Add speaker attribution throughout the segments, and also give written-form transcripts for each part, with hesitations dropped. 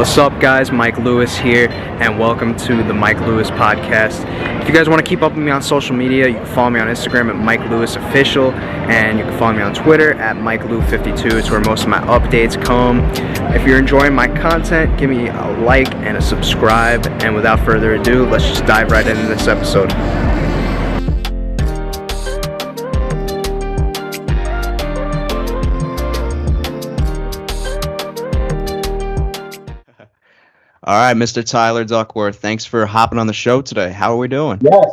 Speaker 1: What's up, guys? Mike Lewis here, and welcome to the Mike Lewis podcast. If you guys want to keep up with me on social media, you can follow me on Instagram at Mike Lewis Official, and you can follow me on Twitter at MikeLew52. It's where most of my updates come. If you're enjoying my content, give me a like and a subscribe. And without further ado, let's just dive right into this episode. All right, Mr. Tyler Duckworth, thanks for hopping on the show today. How are we doing?
Speaker 2: Yes,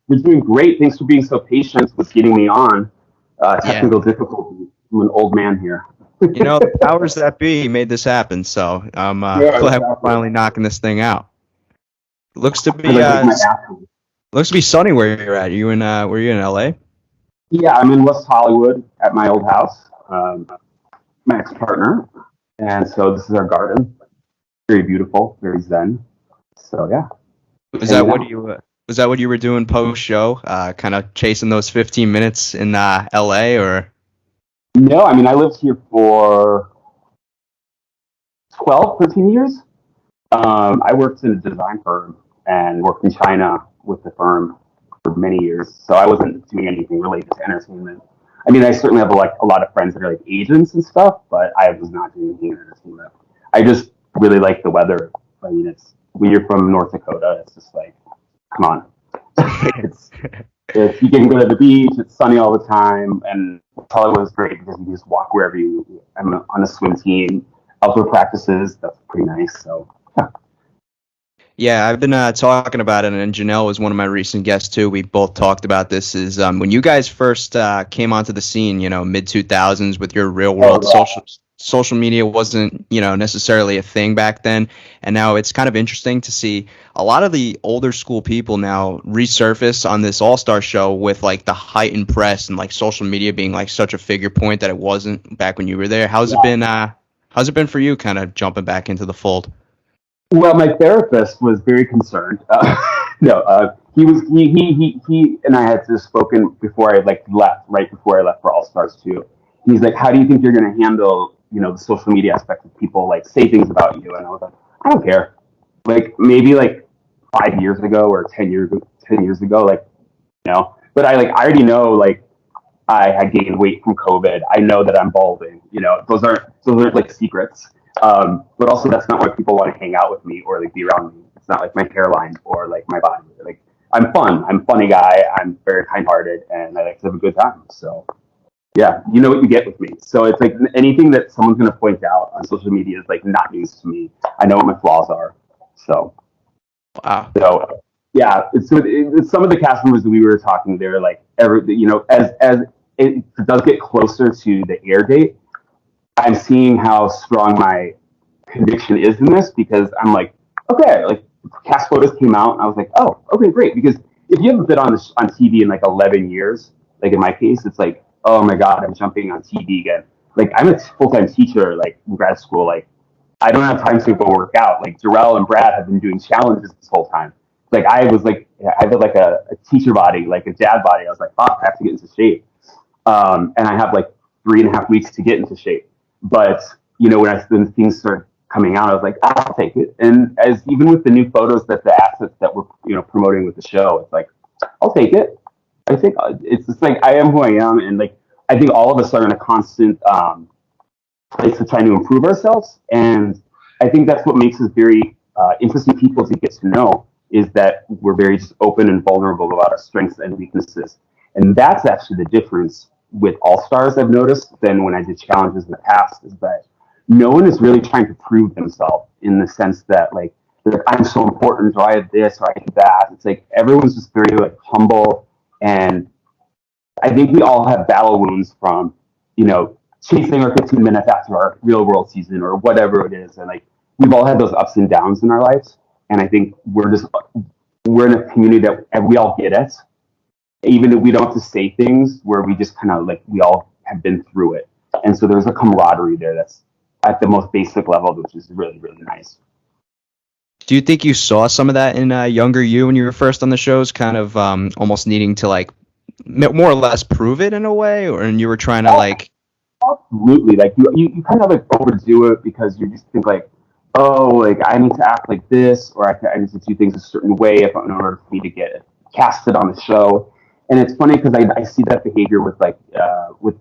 Speaker 2: we're doing great. Thanks for being so patient with getting me on. Technical difficulties. I'm an old man here.
Speaker 1: You know, the powers that be made this happen, so I'm glad we're finally knocking this thing out. Looks to be sunny where you're at. Were you in LA?
Speaker 2: Yeah, I'm in West Hollywood at my old house. My ex-partner, and so this is our garden. Very beautiful, very zen. So yeah.
Speaker 1: Was that what you were doing post show? Kind of chasing those 15 minutes in LA, or?
Speaker 2: No, I mean I lived here for 12, 13 years. I worked in a design firm and worked in China with the firm for many years. So I wasn't doing anything related to entertainment. I mean, I certainly have a lot of friends that are like agents and stuff, but I was not doing anything in entertainment. I just really like the weather. I mean, it's when you're from North Dakota, it's just like, come on. If you can go to the beach, it's sunny all the time, and Hollywood was great because you just walk wherever you. I'm on a swim team, outdoor practices. That's pretty nice. So.
Speaker 1: Yeah, I've been talking about it, and Janelle was one of my recent guests too. We both talked about this. Is when you guys first came onto the scene, mid 2000s with your real world social media wasn't, necessarily a thing back then. And now it's kind of interesting to see a lot of the older school people now resurface on this all-star show with like the heightened press and like social media being like such a figure point that it wasn't back when you were there. How's it been for you kind of jumping back into the fold?
Speaker 2: Well, my therapist was very concerned. He and I had just spoken before I left, right before I left for All Stars 2. He's like, how do you think you're going to handle, the social media aspect of people say things about you? And I was like, I don't care. Maybe 5 years ago or 10 years ago, but I already know, I had gained weight from COVID. I know that I'm balding, those aren't secrets. But also that's not why people want to hang out with me or be around me. It's not my hairline or my body. I'm fun. I'm a funny guy. I'm very kind-hearted and I like to have a good time. So yeah, you know what you get with me. So it's anything that someone's going to point out on social media is not news to me. I know what my flaws are. So,
Speaker 1: wow.
Speaker 2: So yeah, it's some of the cast members that we were talking, they're as it does get closer to the air date, I'm seeing how strong my conviction is in this because I'm okay, cast photos came out and I was like, oh, okay, great. Because if you haven't been on TV in 11 years, in my case, it's oh my God, I'm jumping on TV again. I'm a full-time teacher, in grad school. I don't have time to go work out. Jarrell and Brad have been doing challenges this whole time. I was I had a teacher body, a dad body. I was fuck, I have to get into shape. And I have 3.5 weeks to get into shape. But, when things started coming out, I was I'll take it. And even with the new photos the assets that we're, promoting with the show, it's I'll take it. I think it's just I am who I am. And I think all of us are in a constant place of trying to improve ourselves. And I think that's what makes us very interesting people to get to know is that we're very just open and vulnerable about our strengths and weaknesses. And that's actually the difference with All Stars I've noticed than when I did challenges in the past is that no one is really trying to prove themselves in the sense that I'm so important or I have this or I have that. It's everyone's just very humble, and I think we all have battle wounds from chasing our 15 minutes after our real world season or whatever it is, and we've all had those ups and downs in our lives, and I think we're in a community that we all get it. Even if we don't have to say things where we just kind of we all have been through it. And so there's a camaraderie there that's at the most basic level, which is really, really nice.
Speaker 1: Do you think you saw some of that in younger you when you were first on the shows, kind of almost needing to more or less prove it in a way, and you were trying to
Speaker 2: Absolutely. You kind of overdo it because you just think oh, like I need to act like this, or I need to do things a certain way in order for me to get casted on the show. And it's funny because I see that behavior with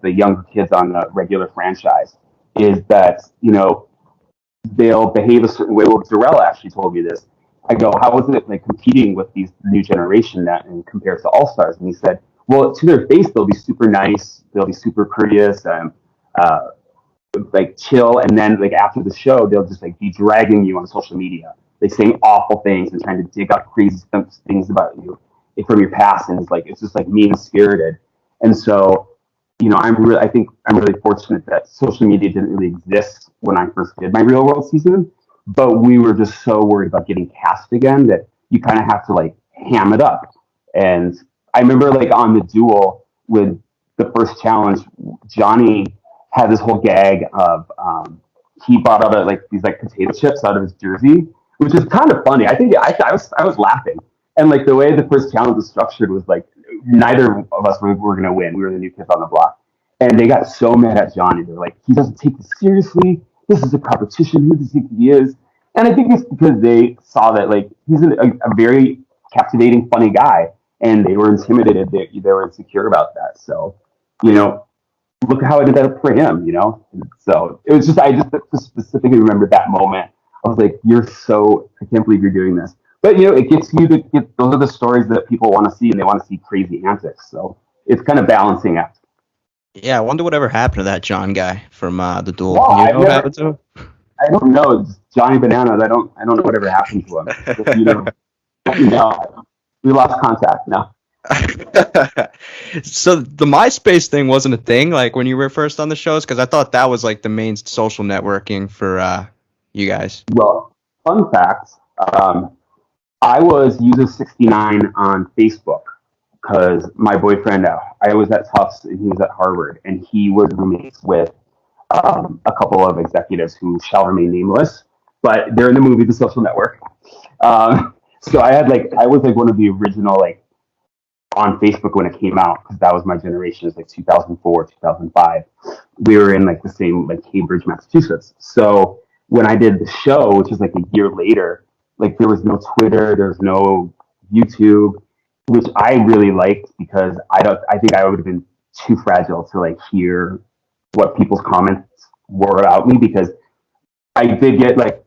Speaker 2: the younger kids on the regular franchise, is that they'll behave a certain way. Well, Darrell actually told me this. I go, how is it like competing with these new generation that and compared to All Stars? And he said, well, to their face, they'll be super nice, they'll be super courteous, and uh, like chill, and then like after the show they'll just like be dragging you on social media, like saying awful things and trying to dig up crazy things about you from your past, and it's just like mean spirited. And so I think I'm really fortunate that social media didn't really exist when I first did my Real World season, but we were just so worried about getting cast again that you kind of have to like ham it up. And I remember like on the duel with the first challenge, Johnny had this whole gag of he brought out like these like potato chips out of his jersey, which is kind of funny. I think I was laughing, and like the way the first challenge was structured was like neither of us were going to win. We were the new kids on the block, and they got so mad at Johnny. They're like, he doesn't take this seriously. This is a competition. Who does he think he is? And I think it's because they saw that like he's a very captivating, funny guy, and they were intimidated. They were insecure about that. So, you know, look how it ended up for him, So it was I just specifically remember that moment. I was like, I can't believe you're doing this. But, it gets you to those are the stories that people want to see, and they want to see crazy antics. So it's kind of balancing act.
Speaker 1: Yeah, I wonder whatever happened to that John guy from the duel.
Speaker 2: Well,
Speaker 1: You know what happened to him?
Speaker 2: I don't know. It's Johnny Bananas. I don't know whatever happened to him. No, we lost contact now.
Speaker 1: So the MySpace thing wasn't a thing like when you were first on the shows, because I thought that was like the main social networking for you guys.
Speaker 2: Well, fun fact, I was user 69 on Facebook because my boyfriend, I was at Tufts and he was at Harvard, and he was roommates with a couple of executives who shall remain nameless, but they're in the movie The Social Network. So I was like one of the original like on Facebook when it came out, because that was my generation. It was like 2004, 2005. We were in like the same like Cambridge, Massachusetts. So when I did the show, which was like a year later, like there was no Twitter, there was no YouTube, which I really liked because I think I would have been too fragile to like hear what people's comments were about me, because I did get like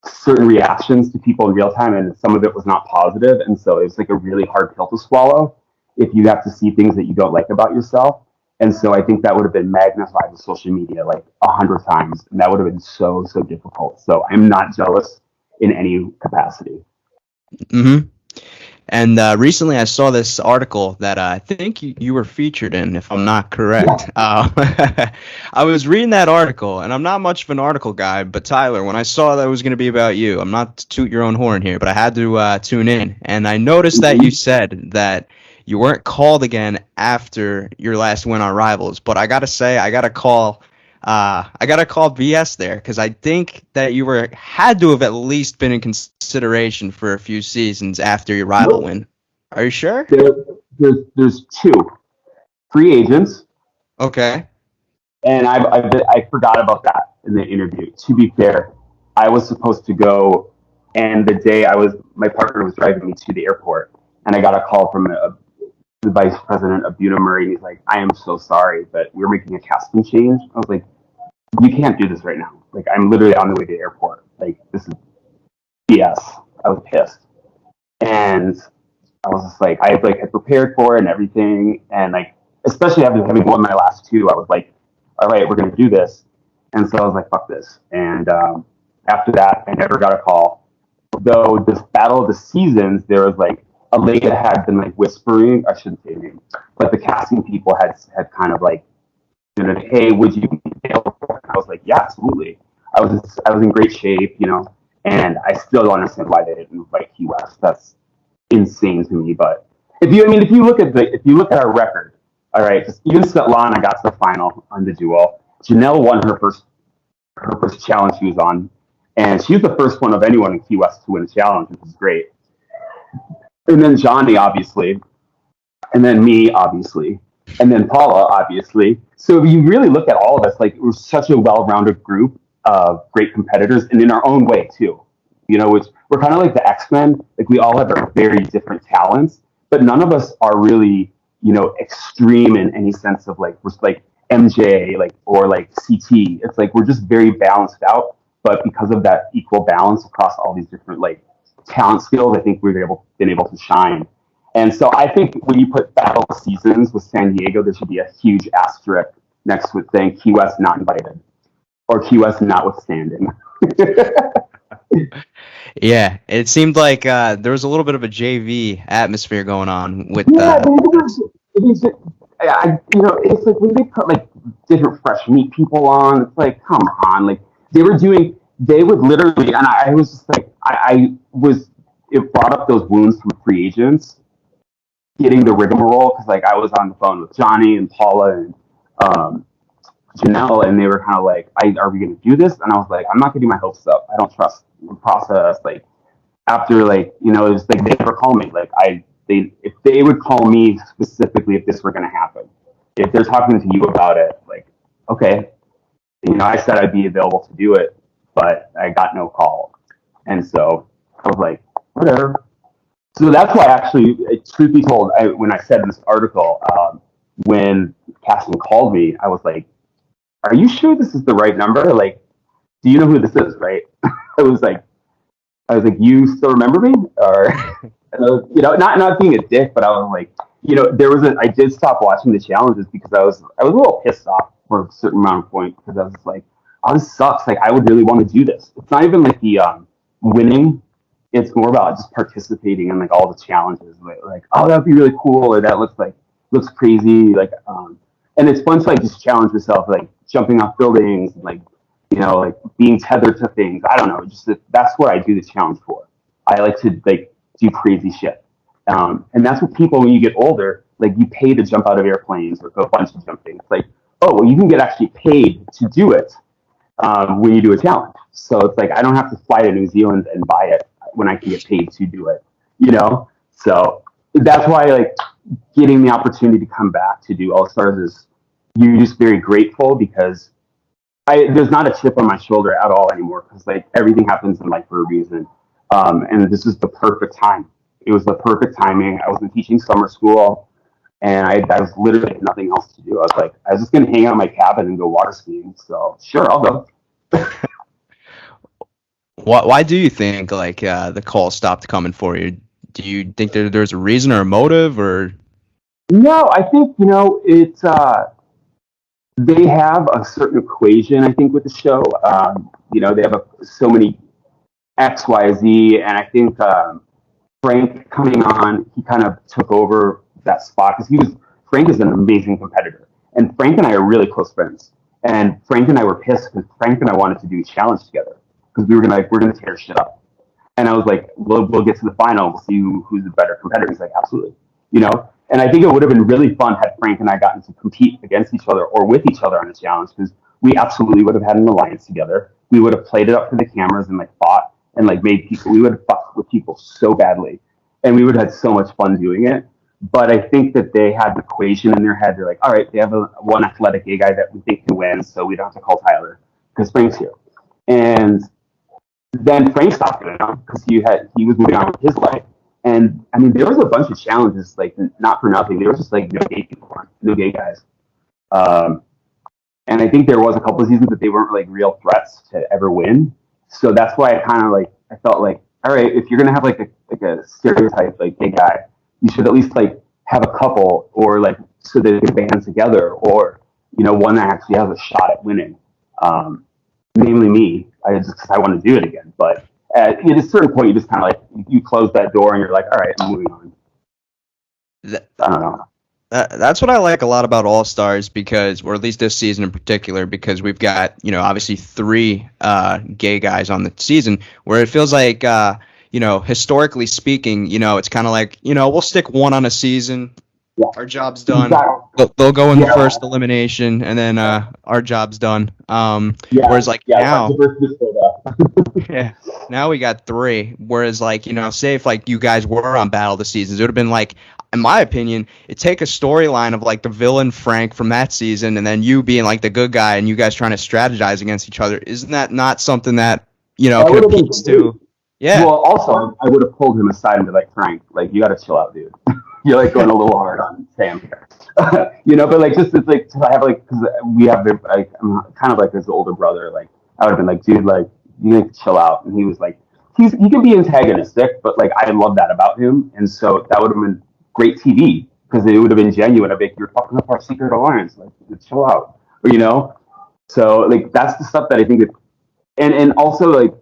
Speaker 2: certain reactions to people in real time, and some of it was not positive, and so it's like a really hard pill to swallow if you have to see things that you don't like about yourself. And so I think that would have been magnified with social media like 100 times, and that would have been so difficult. So I'm not jealous in any capacity.
Speaker 1: Mm-hmm. And recently I saw this article that I think you were featured in, if I'm not correct. Yeah. I was reading that article, and I'm not much of an article guy, but Tyler, when I saw that it was going to be about you, I'm not to toot your own horn here, but I had to tune in. And I noticed that you said that you weren't called again after your last win on Rivals. But I got to say, I got to call BS there, because I think that you had to have at least been in consideration for a few seasons after your rival win. Are you sure?
Speaker 2: There's two free agents.
Speaker 1: Okay.
Speaker 2: And I forgot about that in the interview. To be fair, I was supposed to go, and the day my partner was driving me to the airport, and I got a call from the vice president of Buda Murray, and he's like, "I am so sorry, but we're making a casting change." I was like, "You can't do this right now. Like, I'm literally on the way to the airport. Like, this is BS." I was pissed, and I was just like, I had prepared for it and everything, and like, especially after having won my last two, I was like, "All right, we're gonna do this." And so I was like, "Fuck this." And after that, I never got a call. Though this battle of the seasons, there was like a lady that had been like whispering. I shouldn't say her name, but the casting people had kind of like, "Hey, would you be available?" And I was like, "Yeah, absolutely." I was in great shape, and I still don't understand why they didn't invite Key West. That's insane to me. But if you look at our record, all right, even Svetlana got to the final on the duel. Janelle won her first challenge she was on, and she's the first one of anyone in Key West to win a challenge, which is great. And then Johnny, obviously, and then me, obviously, and then Paula, obviously. So if you really look at all of us, like, we're such a well-rounded group. great competitors, and in our own way too. You know, we're kind of like the X-Men. Like we all have our very different talents, but none of us are really, you know, extreme in any sense of like we're like MJ, like or like CT. It's like we're just very balanced out. But because of that equal balance across all these different like talent skills, I think we've been able to shine. And so I think when you put Battle of Seasons with San Diego, there should be a huge asterisk next to it saying Key West not invited or Key West notwithstanding.
Speaker 1: Yeah, it seemed like there was a little bit of a JV atmosphere going on with.
Speaker 2: Yeah, you know, it's like when they put like different fresh meat people on, it's like, come on, like they would literally, and I was just like, it brought up those wounds from free agents getting the rigmarole because like I was on the phone with Johnny and Paula and Janelle, and they were kind of like, "Are we going to do this?" And I was like, "I'm not getting my hopes up. I don't trust the process." Like after like you know, it was like they never call me. Like if they would call me specifically if this were going to happen, if they're talking to you about it, like okay, you know, I said I'd be available to do it, but I got no call, and so I was like, whatever. So that's why actually, truth be told, when I said in this article, when casting called me, I was like, are you sure this is the right number? Like, do you know who this is, right? I was like, you still remember me? Or, you know, not being a dick, but I was like, you know, I did stop watching the challenges because I was a little pissed off for a certain amount of point because I was just like, oh, this sucks. Like, I would really want to do this. It's not even like the winning. It's more about just participating in like all the challenges. Like, oh, that'd be really cool, or that looks crazy. Like, and it's fun to like just challenge yourself, like jumping off buildings, like you know, like being tethered to things. I don't know. Just that's what I do the challenge for. I like to like do crazy shit, and that's what people when you get older, like you pay to jump out of airplanes or go bungee jumping. It's like, oh, well, you can get actually paid to do it when you do a challenge. So it's like I don't have to fly to New Zealand and buy it when I can get paid to do it, you know? So that's why like getting the opportunity to come back to do All Stars is you're just very grateful because there's not a chip on my shoulder at all anymore because like everything happens in life for a reason. And this is the perfect time. It was the perfect timing. I wasn't teaching summer school and I was literally had nothing else to do. I was just going to hang out in my cabin and go water skiing. So sure, I'll go.
Speaker 1: Why do you think like the call stopped coming for you? Do you think there's a reason or a motive or?
Speaker 2: No, I think, you know, it's they have a certain equation, I think, with the show. You know, they have so many X, Y, Z, and I think Frank coming on, he kind of took over that spot because Frank is an amazing competitor, and Frank and I are really close friends. And Frank and I were pissed because Frank and I wanted to do a challenge together because we're gonna tear shit up. And I was like, we'll get to the final, we'll see who's the better competitor. He's like, absolutely, you know. And I think it would have been really fun had Frank and I gotten to compete against each other or with each other on a challenge because we absolutely would have had an alliance together. We would have played it up for the cameras and like fought and like made people. We would have fucked with people so badly, and we would have had so much fun doing it. But I think that they had an equation in their head. They're like, all right, they have one athletic gay guy that we think can win, so we don't have to call Tyler because Frank's here. And then Frank stopped doing it because he was moving on with his life. And I mean, there was a bunch of challenges, like not for nothing. There was just like no gay people on, no gay guys. And I think there was a couple of seasons that they weren't like real threats to ever win. So that's why I felt like, all right, if you're gonna have like a stereotype like gay guy, you should at least like have a couple or like so they can band together or you know one that actually has a shot at winning. Namely me. I want to do it again, but at a certain point, you just kind of like you close that door and you're like, all right, I'm moving on. I don't know.
Speaker 1: That's what I like a lot about All Stars because, or at least this season in particular, because we've got, you know, obviously 3 gay guys on the season where it feels like, you know, historically speaking, you know, it's kind of like, you know, we'll stick one on a season
Speaker 2: Yeah.
Speaker 1: Our job's done.
Speaker 2: Exactly.
Speaker 1: They'll go in the
Speaker 2: Yeah.
Speaker 1: first elimination, and then our job's done.
Speaker 2: Yeah.
Speaker 1: Whereas like
Speaker 2: Yeah.
Speaker 1: now,
Speaker 2: Controversy for that.
Speaker 1: yeah, now we got 3. Whereas like, you know, say if like you guys were on Battle of the Seasons, it would have been like, in my opinion, it take a storyline of like the villain Frank from that season, and then you being like the good guy, and you guys trying to strategize against each other. Isn't that not something that, you know,
Speaker 2: That
Speaker 1: could
Speaker 2: would have been
Speaker 1: appease
Speaker 2: great.
Speaker 1: to? Yeah.
Speaker 2: Well, also, I would have pulled him aside and be like, Frank, like, you got to chill out, dude. You're like going a little hard on Sam here. You know, but like, just it's like, I have like, because we have, like, I'm kind of like his older brother. Like, I would have been like, dude, like, you need to chill out. And he was like, he can be antagonistic, but like, I love that about him. And so that would have been great TV because it would have been genuine. I'd be like, you're fucking up our secret alliance. Like, chill out. Or, you know? So, like, that's the stuff that I think, and also, like,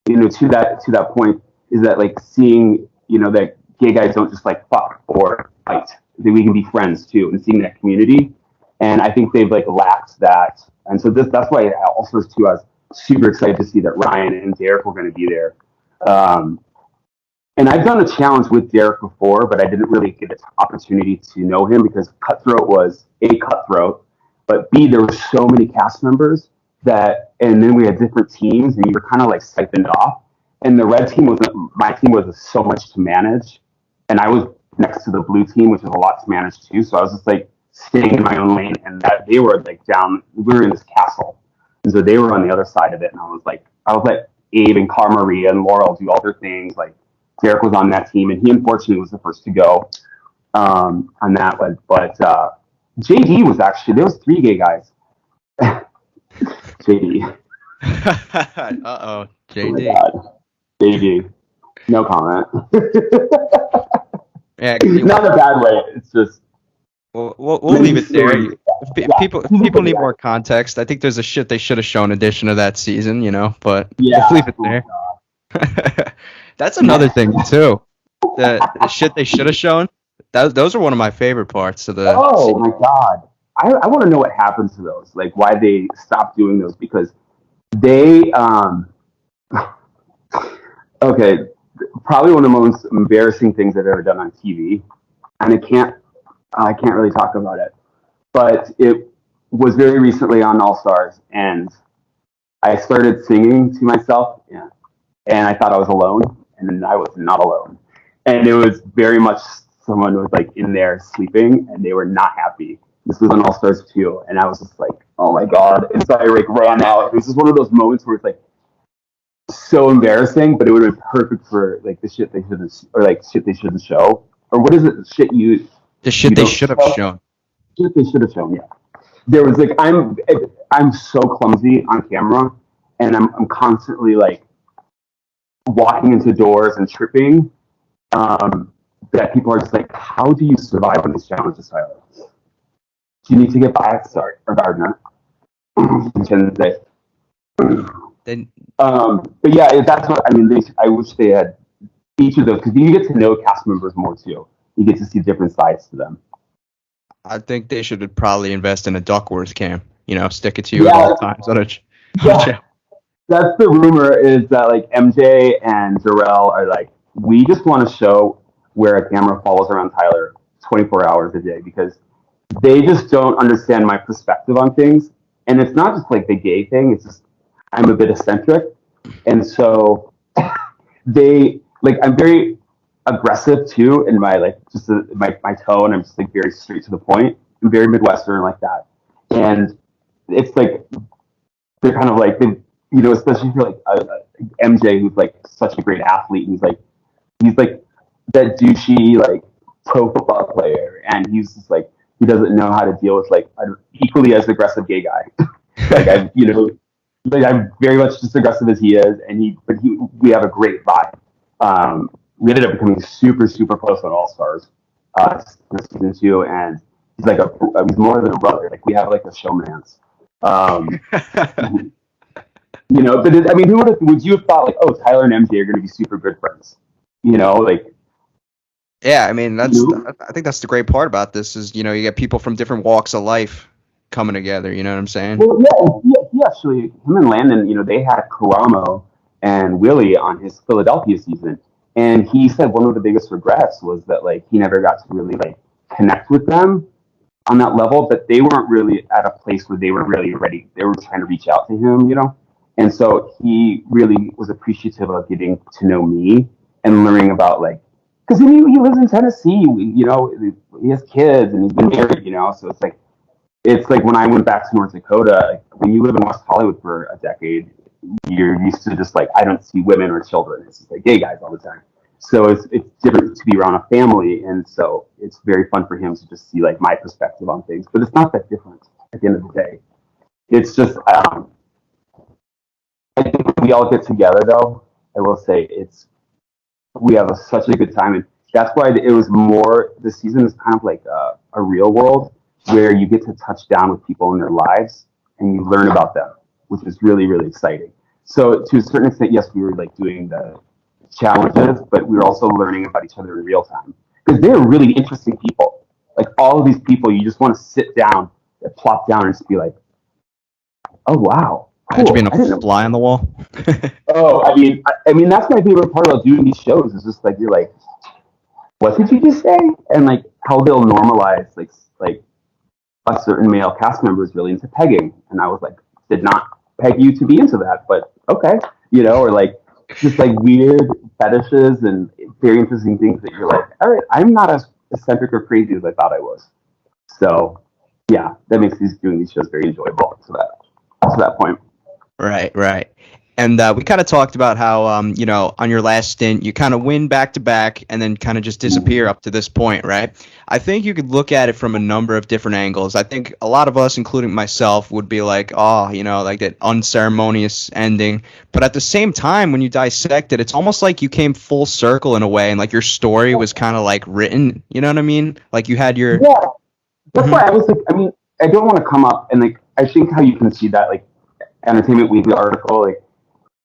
Speaker 2: you know, to that point is that like seeing, you know, that gay guys don't just like fuck or fight, that we can be friends too, and seeing that community. And I think they've like lacked that. And so that's why also too, I was super excited to see that Ryan and Derek were going to be there. And I've done a challenge with Derek before, but I didn't really get an opportunity to know him because Cutthroat was A, Cutthroat, but B, there were so many cast members that, and then we had different teams, and you were kind of like siphoned off. And the red team my team was so much to manage, and I was next to the blue team, which is a lot to manage too. So I was just like staying in my own lane, and that they were like down. We were in this castle, and so they were on the other side of it, and I was like Abe and Car Maria and Laurel do all their things. Like Derek was on that team, and he unfortunately was the first to go on that one. But JD was actually, there was 3 gay guys. JD.
Speaker 1: Uh-oh, JD.
Speaker 2: Oh my God. JD. No comment.
Speaker 1: Yeah,
Speaker 2: not in a bad way. It's just.
Speaker 1: We'll leave it there. People need more context. I think there's a shit they should have shown edition of that season, you know, but we'll leave it there. That's another thing too. The shit they should have shown. Those are one of my favorite parts of the.
Speaker 2: Oh my God. I want to know what happened to those. Like why they stopped doing those, because they okay, probably one of the most embarrassing things I've ever done on TV, and I can't really talk about it, but it was very recently on All Stars, and I started singing to myself, and I thought I was alone, and I was not alone, and it was very much someone was like in there sleeping, and they were not happy. This was on All Stars 2, and I was just like, oh my God, and so I like ran out. It was just one of those moments where it's like so embarrassing, but it would have been perfect for like the shit they shouldn't, or like shit they shouldn't show, or what is it?
Speaker 1: The shit they should have shown.
Speaker 2: Shit they should have shown. Yeah, there was like I'm so clumsy on camera, and I'm constantly like walking into doors and tripping. That people are just like, how do you survive on these challenges, Tyler? Do you need to get by? Sorry, or Gardner.
Speaker 1: Then,
Speaker 2: but yeah, that's what I mean. I wish they had each of those, because you get to know cast members more too. You get to see different sides to them.
Speaker 1: I think they should probably invest in a Duckworth cam. You know, stick it to you at all times.
Speaker 2: Yeah. That's the rumor, is that like MJ and Jarrell are like, we just want to show where a camera follows around Tyler 24 hours a day, because they just don't understand my perspective on things. And it's not just like the gay thing, it's just I'm a bit eccentric. And so they like, I'm very aggressive too in my like just my tone. I'm just like very straight to the point. I'm very Midwestern like that. And it's like they're kind of like you know, especially for like MJ, who's like such a great athlete. He's like that douchey like pro football player, and he's just like, he doesn't know how to deal with like an equally as aggressive gay guy. Like I'm very much just aggressive as he is, and we have a great vibe. We ended up becoming super super close on All Stars season 2, and he's like he's more than a brother. Like we have like a showmance. You know, but I mean, would you have thought like, oh, Tyler and MJ are going to be super good friends? You know, like.
Speaker 1: Yeah, I mean, I think that's the great part about this is, you know, you get people from different walks of life coming together. You know what I'm saying?
Speaker 2: Well, yeah, he actually, him and Landon, you know, they had Karamo and Willie on his Philadelphia season, and he said one of the biggest regrets was that like he never got to really like connect with them on that level, but they weren't really at a place where they were really ready. They were trying to reach out to him, you know? And so he really was appreciative of getting to know me and learning about like, because he lives in Tennessee, you know, he has kids and he's been married, you know, so it's like when I went back to North Dakota, like, when you live in West Hollywood for a decade, you're used to just like, I don't see women or children. It's just like gay guys all the time. So it's different to be around a family. And so it's very fun for him to just see like my perspective on things, but it's not that different at the end of the day. It's just, I think when we all get together though, I will say we have such a good time. And that's why it was more, the season is kind of like a real world where you get to touch down with people in their lives and you learn about them, which is really, really exciting. So to a certain extent, yes, we were like doing the challenges, but we were also learning about each other in real time because they're really interesting people. Like all of these people, you just want to sit down, plop down, and just be like, "Oh wow, cool."
Speaker 1: Imagine being a fly on the wall.
Speaker 2: Oh, I mean, that's my favorite part about doing these shows. Is just like you're like, "What did you just say?" And like how they'll normalize like a certain male cast member is really into pegging, and I was like, did not peg you to be into that, but okay, you know, or like just like weird fetishes and very interesting things that you're like, all right, I'm not as eccentric or crazy as I thought I was. So yeah, that makes doing these shows very enjoyable to that point.
Speaker 1: Right, right. And we kind of talked about how, you know, on your last stint, you kind of win back to back and then kind of just disappear up to this point, right? I think you could look at it from a number of different angles. I think a lot of us, including myself, would be like, oh, you know, like that unceremonious ending. But at the same time, when you dissect it, it's almost like you came full circle in a way and like your story was kind of like written, you know what I mean? Like you had your.
Speaker 2: Yeah, that's why I was like, I mean, I don't want to come up and like, I think how you can see that like Entertainment Weekly article, like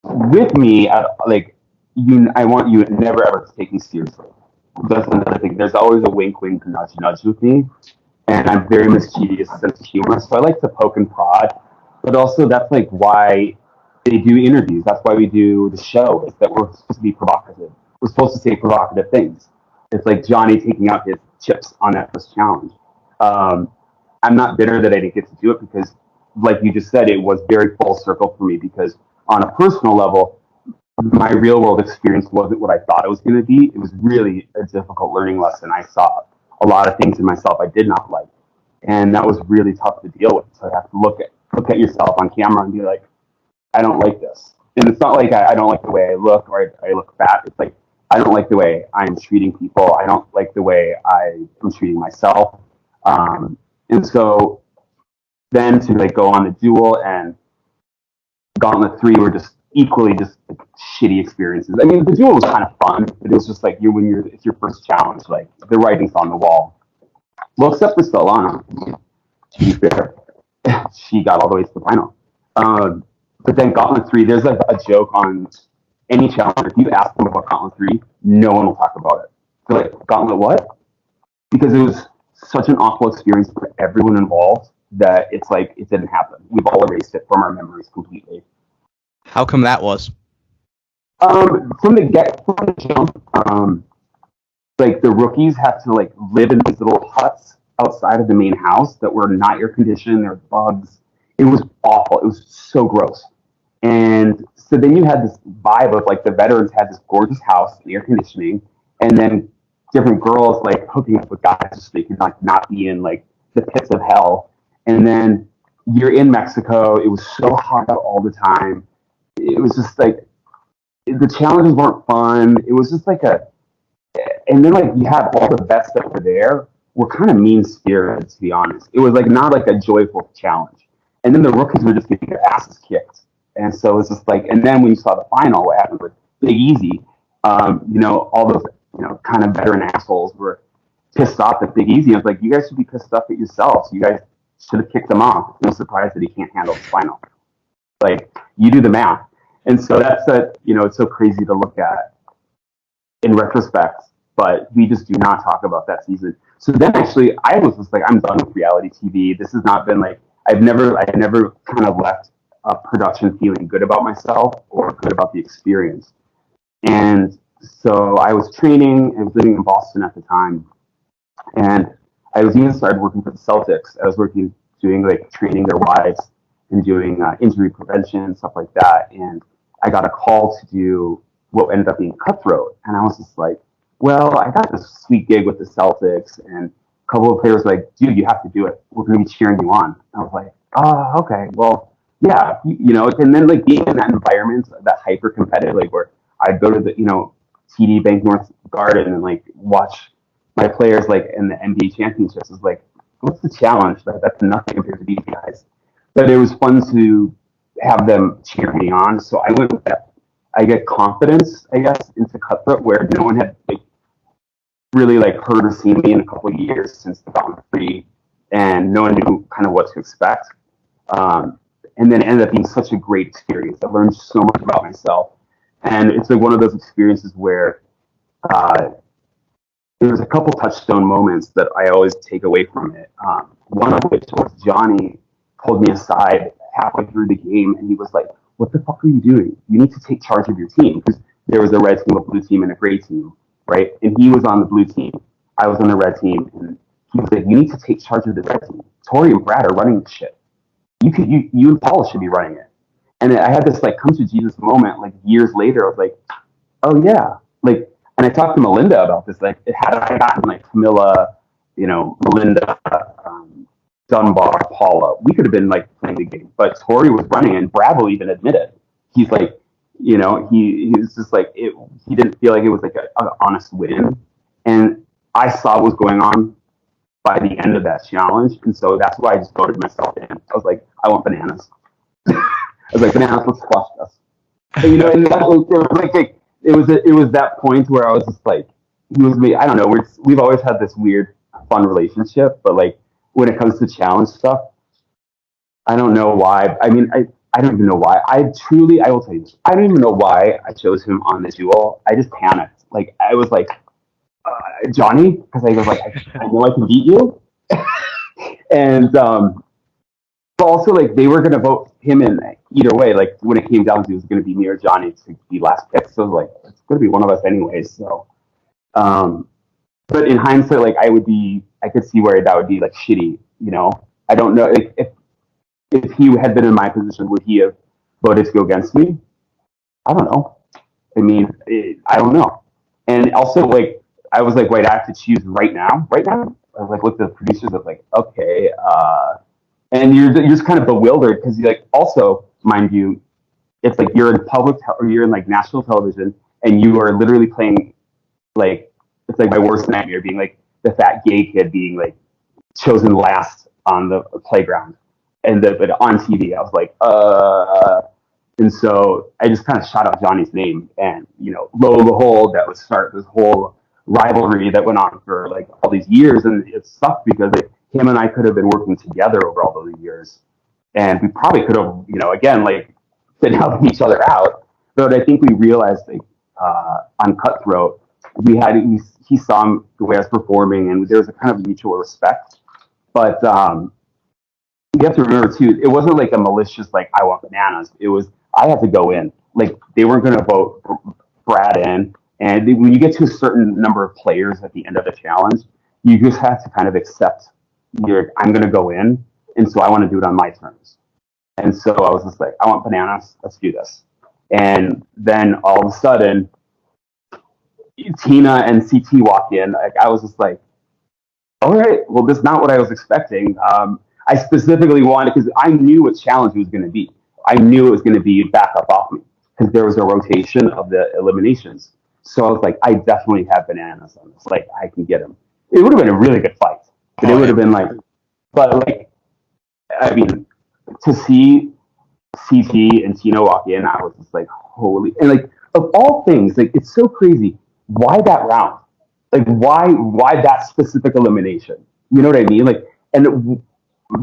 Speaker 2: with me, like I want you never ever to take me seriously. That's another thing. There's always a wink, wink, nudge, nudge with me, and I'm very mischievous sense of humor, so I like to poke and prod. But also, that's like why they do interviews. That's why we do the show. Is that we're supposed to be provocative. We're supposed to say provocative things. It's like Johnny taking out his chips on that first challenge. I'm not bitter that I didn't get to do it because, like you just said, it was very full circle for me because on a personal level, my real world experience wasn't what I thought it was going to be. It was really a difficult learning lesson. I saw a lot of things in myself I did not like, and that was really tough to deal with. So I have to look at yourself on camera and be like, I don't like this. And it's not like I don't like the way I look or I look fat. It's like I don't like the way I'm treating people. I don't like the way I am treating myself. And so then to like go on the duel and Gauntlet 3 were just equally just like, shitty experiences. I mean, the duel was kind of fun, but it was just like it's your first challenge, like the writing's on the wall. Well, except for Solana, to be fair, she got all the way to the final. But then Gauntlet 3, there's like a joke on any challenge. If you ask them about Gauntlet 3, no one will talk about it. They're like, Gauntlet what? Because it was such an awful experience for everyone involved that it's like it didn't happen. We've all erased it from our memories completely.
Speaker 1: How come that was?
Speaker 2: From the jump, like the rookies have to like live in these little huts outside of the main house that were not air conditioned. There were bugs. It was awful. It was so gross. And so then you had this vibe of like the veterans had this gorgeous house, air conditioning, and then different girls like hooking up with guys just so they could like not be in like the pits of hell. And then you're in Mexico. It was so hot out all the time. It was just like the challenges weren't fun. It was just like and then like you have all the best that were there were kind of mean spirited, to be honest. It was like not like a joyful challenge. And then the rookies were just getting their asses kicked. And so it's just like, and then when you saw the final, what happened with Big Easy, you know, all those, you know, kind of veteran assholes were pissed off at Big Easy. I was like, you guys should be pissed off at yourselves. You guys should have kicked him off. I'm surprised that he can't handle the final. Like, you do the math. And so that's you know, it's so crazy to look at in retrospect, but we just do not talk about that season. So then actually, I was just like, I'm done with reality TV. This has not been like, I never kind of left a production feeling good about myself or good about the experience. And so I was training. I was living in Boston at the time, and I was even started working for the Celtics. I was doing like training their wives and doing injury prevention and stuff like that. And I got a call to do what ended up being Cutthroat. And I was just like, well, I got this sweet gig with the Celtics, and a couple of players were like, dude, you have to do it. We're going to be cheering you on. I was like, oh, okay, well, yeah, and then like being in that environment, that hyper competitive, like where I'd go to the, TD Bank North Garden and like watch my players like in the NBA championships is like, what's the challenge? That's nothing compared to these guys. But it was fun to have them cheer me on. So I went with that. I get confidence, I guess, into Cutthroat where no one had like really like heard or seen me in a couple of years since the Gauntlet free, and no one knew kind of what to expect. And then it ended up being such a great experience. I learned so much about myself, and it's like one of those experiences where there was a couple touchstone moments that I always take away from it. One of which was Johnny pulled me aside halfway through the game, and he was like, "What the fuck are you doing? You need to take charge of your team," because there was a red team, a blue team, and a gray team, right? And he was on the blue team. I was on the red team, and he was like, "You need to take charge of the red team. Tori and Brad are running the shit. You and Paula should be running it." And I had this like come to Jesus moment like years later. I was like, "Oh yeah," like, and I talked to Melinda about this. Like, had I gotten like Camilla, Melinda, Dunbar, Paula, we could have been like playing the game. But Tori was running, and Brad will even admit it. He's like, he was just like it. He didn't feel like it was like an honest win, and I saw what was going on by the end of that challenge, and so that's why I just voted myself in. I was like, I want bananas. I was like, bananas, let's squash this. And, and that was, it was that point where I was just like, he was me. I don't know. We've always had this weird, fun relationship, but like when it comes to challenge stuff, I don't know why. I mean, I don't even know why. I will tell you this. I don't even know why I chose him on the duel. I just panicked. Like I was like, Johnny, because I was like, I know I can beat you, and but also like they were gonna vote him in either way. Like when it came down to it was gonna be me or Johnny to be last pick. So I was like, it's gonna be one of us anyways. So, but in hindsight, like I could see where that would be like shitty. I don't know if he had been in my position, would he have voted to go against me? I don't know. I mean, I don't know. And also like. I was like, wait, I have to choose right now. Right now, I was like, looked at the producers. I was like, okay, and you're just kind of bewildered because you like also, mind you, it's like you're in or you're in like national television, and you are literally playing like it's like my worst nightmare being like the fat gay kid being like chosen last on the playground, but on TV, I was like, and so I just kind of shot out Johnny's name, and lo and behold, that would start this whole rivalry that went on for like all these years, and it sucked because him and I could have been working together over all those years, and we probably could have, again, like been helping each other out. But I think we realized like on Cutthroat, he saw the way I was performing, and there was a kind of mutual respect. But you have to remember too, it wasn't like a malicious like I want bananas. It was I had to go in. Like they weren't going to vote Brad in. And when you get to a certain number of players at the end of the challenge, you just have to kind of accept I'm going to go in, and so I want to do it on my terms. And so I was just like, I want bananas. Let's do this. And then all of a sudden, Tina and CT walk in. Like, I was just like, all right, well, this is not what I was expecting. I specifically wanted, because I knew what challenge it was going to be. I knew it was going to be back up off me because there was a rotation of the eliminations. So I was like, I definitely have bananas on this. Like, I can get him. It would have been a really good fight. But it would have been like, but like, I mean, to see CT and Tina walk in, I was just like, holy. And like, of all things, like, it's so crazy. Why that round? Like, why that specific elimination? You know what I mean? Like, and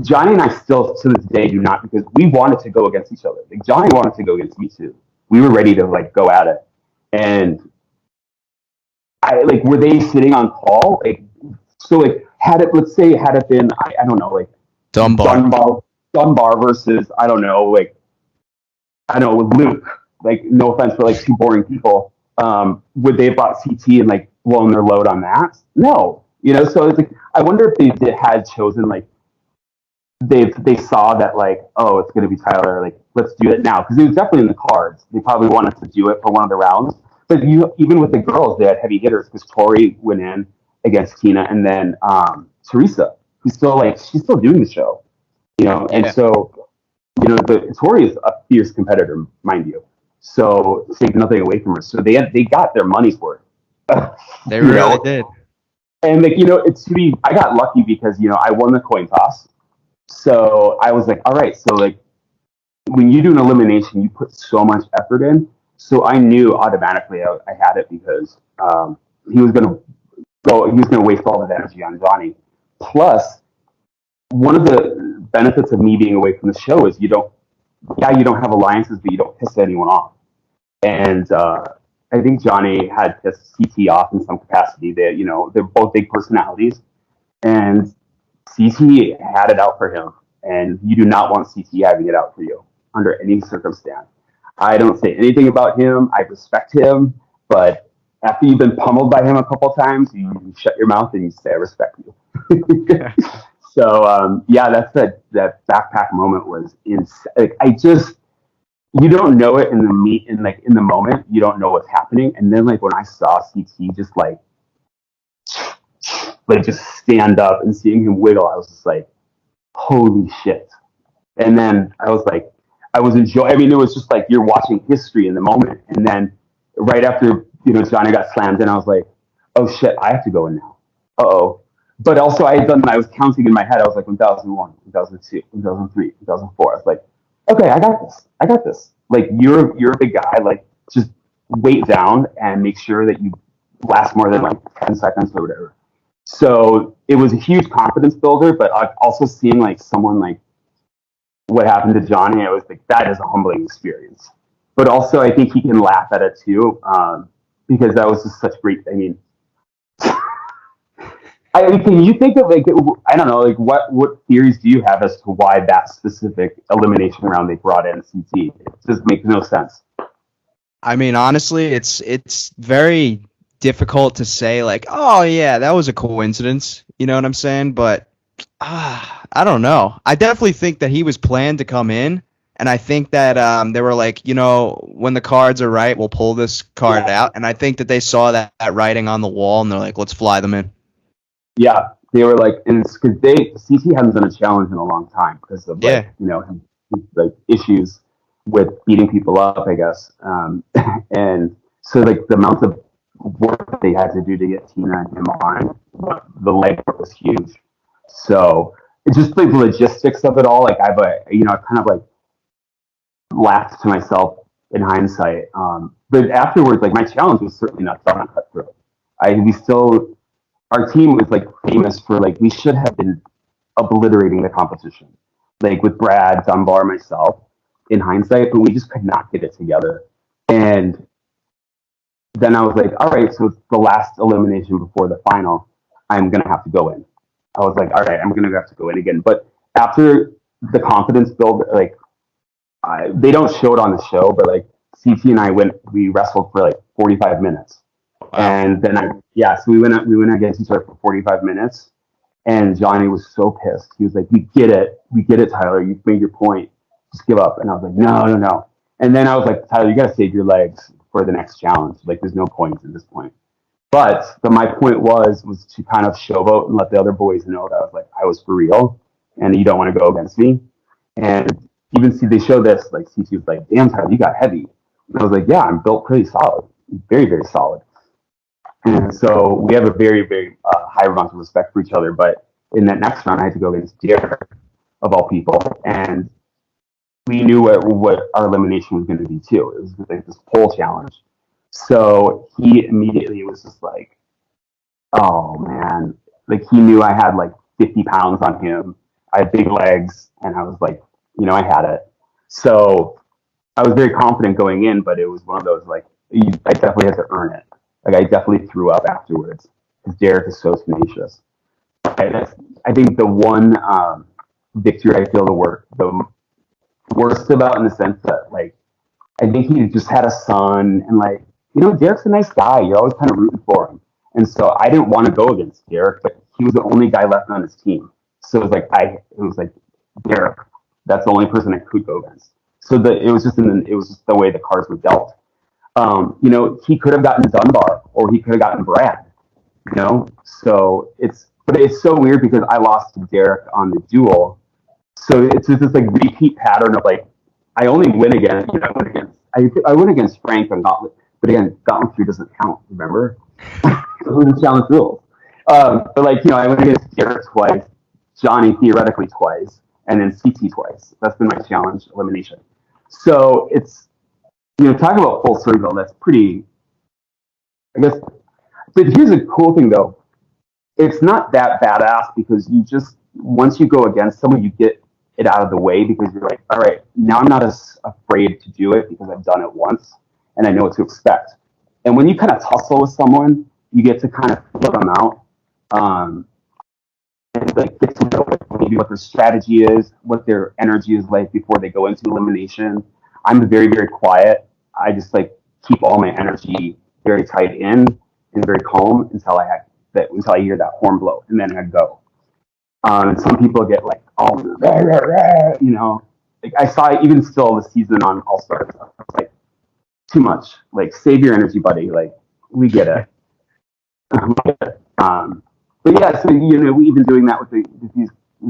Speaker 2: Johnny and I still to this day do not, because we wanted to go against each other. Like, Johnny wanted to go against me too. We were ready to like go at it. And were they sitting on call? Like, so like, let's say had it been, I don't know, like Dunbar versus, I don't know, like, I don't know, with Luke, like, no offense for like two boring people. Would they have bought CT and like blown their load on that? No, So it's like I wonder if had chosen like they saw that like, oh, it's going to be Tyler, like let's do it now, because it was definitely in the cards. They probably wanted to do it for one of the rounds, but even with the girls, they had heavy hitters because Tori went in against Tina, and then Teresa, who's still like she's still doing the show, and so Tori is a fierce competitor, mind you. So take nothing away from her. So they got their money for it.
Speaker 1: They really did.
Speaker 2: And like I got lucky because I won the coin toss. So I was like, all right. So like when you do an elimination, you put so much effort in. So I knew automatically I had it because he was gonna He was gonna waste all of that energy on Johnny. Plus, one of the benefits of me being away from the show is you don't have alliances, but you don't piss anyone off. And I think Johnny had pissed CT off in some capacity. They're both big personalities, and CT had it out for him. And you do not want CT having it out for you under any circumstance. I don't say anything about him. I respect him, but after you've been pummeled by him a couple of times, you shut your mouth and you say, "I respect you." So that backpack moment was insane. Like, you don't know it in the moment. You don't know what's happening, and then like when I saw CT just like just stand up and seeing him wiggle, I was just like, holy shit. And then I was like, I was enjoying. I mean, it was just like you're watching history in the moment. And then right after Johnny got slammed in, I was like, oh shit, I have to go in now. Uh-oh. But also I was counting in my head. I was like 1001, 2002, 2003, 2004. I was like, okay, I got this. Like you're a big guy. Like just weight down and make sure that you last more than like 10 seconds or whatever. So it was a huge confidence builder, but also seeing like someone like what happened to Johnny, I was like, that is a humbling experience. But also I think he can laugh at it too, because that was just such great. I mean, can you think of like, I don't know, like what theories do you have as to why that specific elimination round they brought in CT? It just makes no sense.
Speaker 1: I mean, honestly, it's very difficult to say like, oh yeah, that was a coincidence. You know what I'm saying? But I don't know. I definitely think that he was planned to come in, and I think that they were like, when the cards are right, we'll pull this card out. And I think that they saw that writing on the wall, and they're like, let's fly them in.
Speaker 2: Yeah, they were like, and it's because CT hasn't done a challenge in a long time because of like issues with beating people up, I guess. And so like the amount of work they had to do to get Tina and him on, the legwork was huge. So it's just like the logistics of it all. Like I kind of like laughed to myself in hindsight. But afterwards, like my challenge was certainly not done on Cutthroat. Our team was like famous for like we should have been obliterating the competition, like with Brad, Dunbar, myself, in hindsight, but we just could not get it together. And then I was like, all right, so it's the last elimination before the final. I'm gonna have to go in. I was like, all right, I'm gonna have to go in again. But after the confidence build, like they don't show it on the show, but like CT and I we wrestled for like 45 minutes. Wow. And then so we went against each other for 45 minutes, and Johnny was so pissed. He was like, we get it, Tyler. You've made your point. Just give up. And I was like, no. And then I was like, Tyler, you gotta save your legs for the next challenge. Like, there's no point at this point. But my point was to kind of showboat and let the other boys know that I was for real, and you don't want to go against me. And even they show this, like CT was like, damn, Tyler, you got heavy. And I was like, yeah, I'm built pretty solid, very, very solid. And so we have a very, very high amount of respect for each other. But in that next round, I had to go against Derek, of all people. And we knew what our elimination was going to be, too. It was like this pole challenge. So he immediately was just like, oh, man. Like, he knew I had like 50 pounds on him. I had big legs. And I was like, I had it. So I was very confident going in, but it was one of those, like, I definitely had to earn it. Like, I definitely threw up afterwards because Derek is so tenacious. I think the one victory I feel the worst about, in the sense that, like, I think he just had a son, and like, Derek's a nice guy. You're always kind of rooting for him. And so I didn't want to go against Derek, but he was the only guy left on his team. So it was like Derek. That's the only person I could go against. So it was just the way the cards were dealt. He could have gotten Dunbar or he could have gotten Brad. But it's so weird because I lost to Derek on the duel. So it's just this like repeat pattern of like I only win again. I win against Frank on Gauntlet, but again, Gauntlet 3 doesn't count. Remember? So who's the challenge rules? But I went against Derek twice, Johnny theoretically twice, and then CT twice. That's been my challenge elimination. So it's talking about full circle. That's pretty, I guess. But here's a cool thing though. It's not that badass because once you go against someone, you get it out of the way because you're like, all right, now I'm not as afraid to do it because I've done it once and I know what to expect. And when you kind of tussle with someone, you get to kind of feel them out. And like get to know maybe what their strategy is, what their energy is like before they go into elimination. I'm very, very quiet. I just like keep all my energy very tight in and very calm until I hear that horn blow, and then I go. And some people get like all rah, rah, rah, Like I saw even still the season on All Stars, like too much. Like save your energy, buddy. Like we get it. But yeah, so we've been doing that with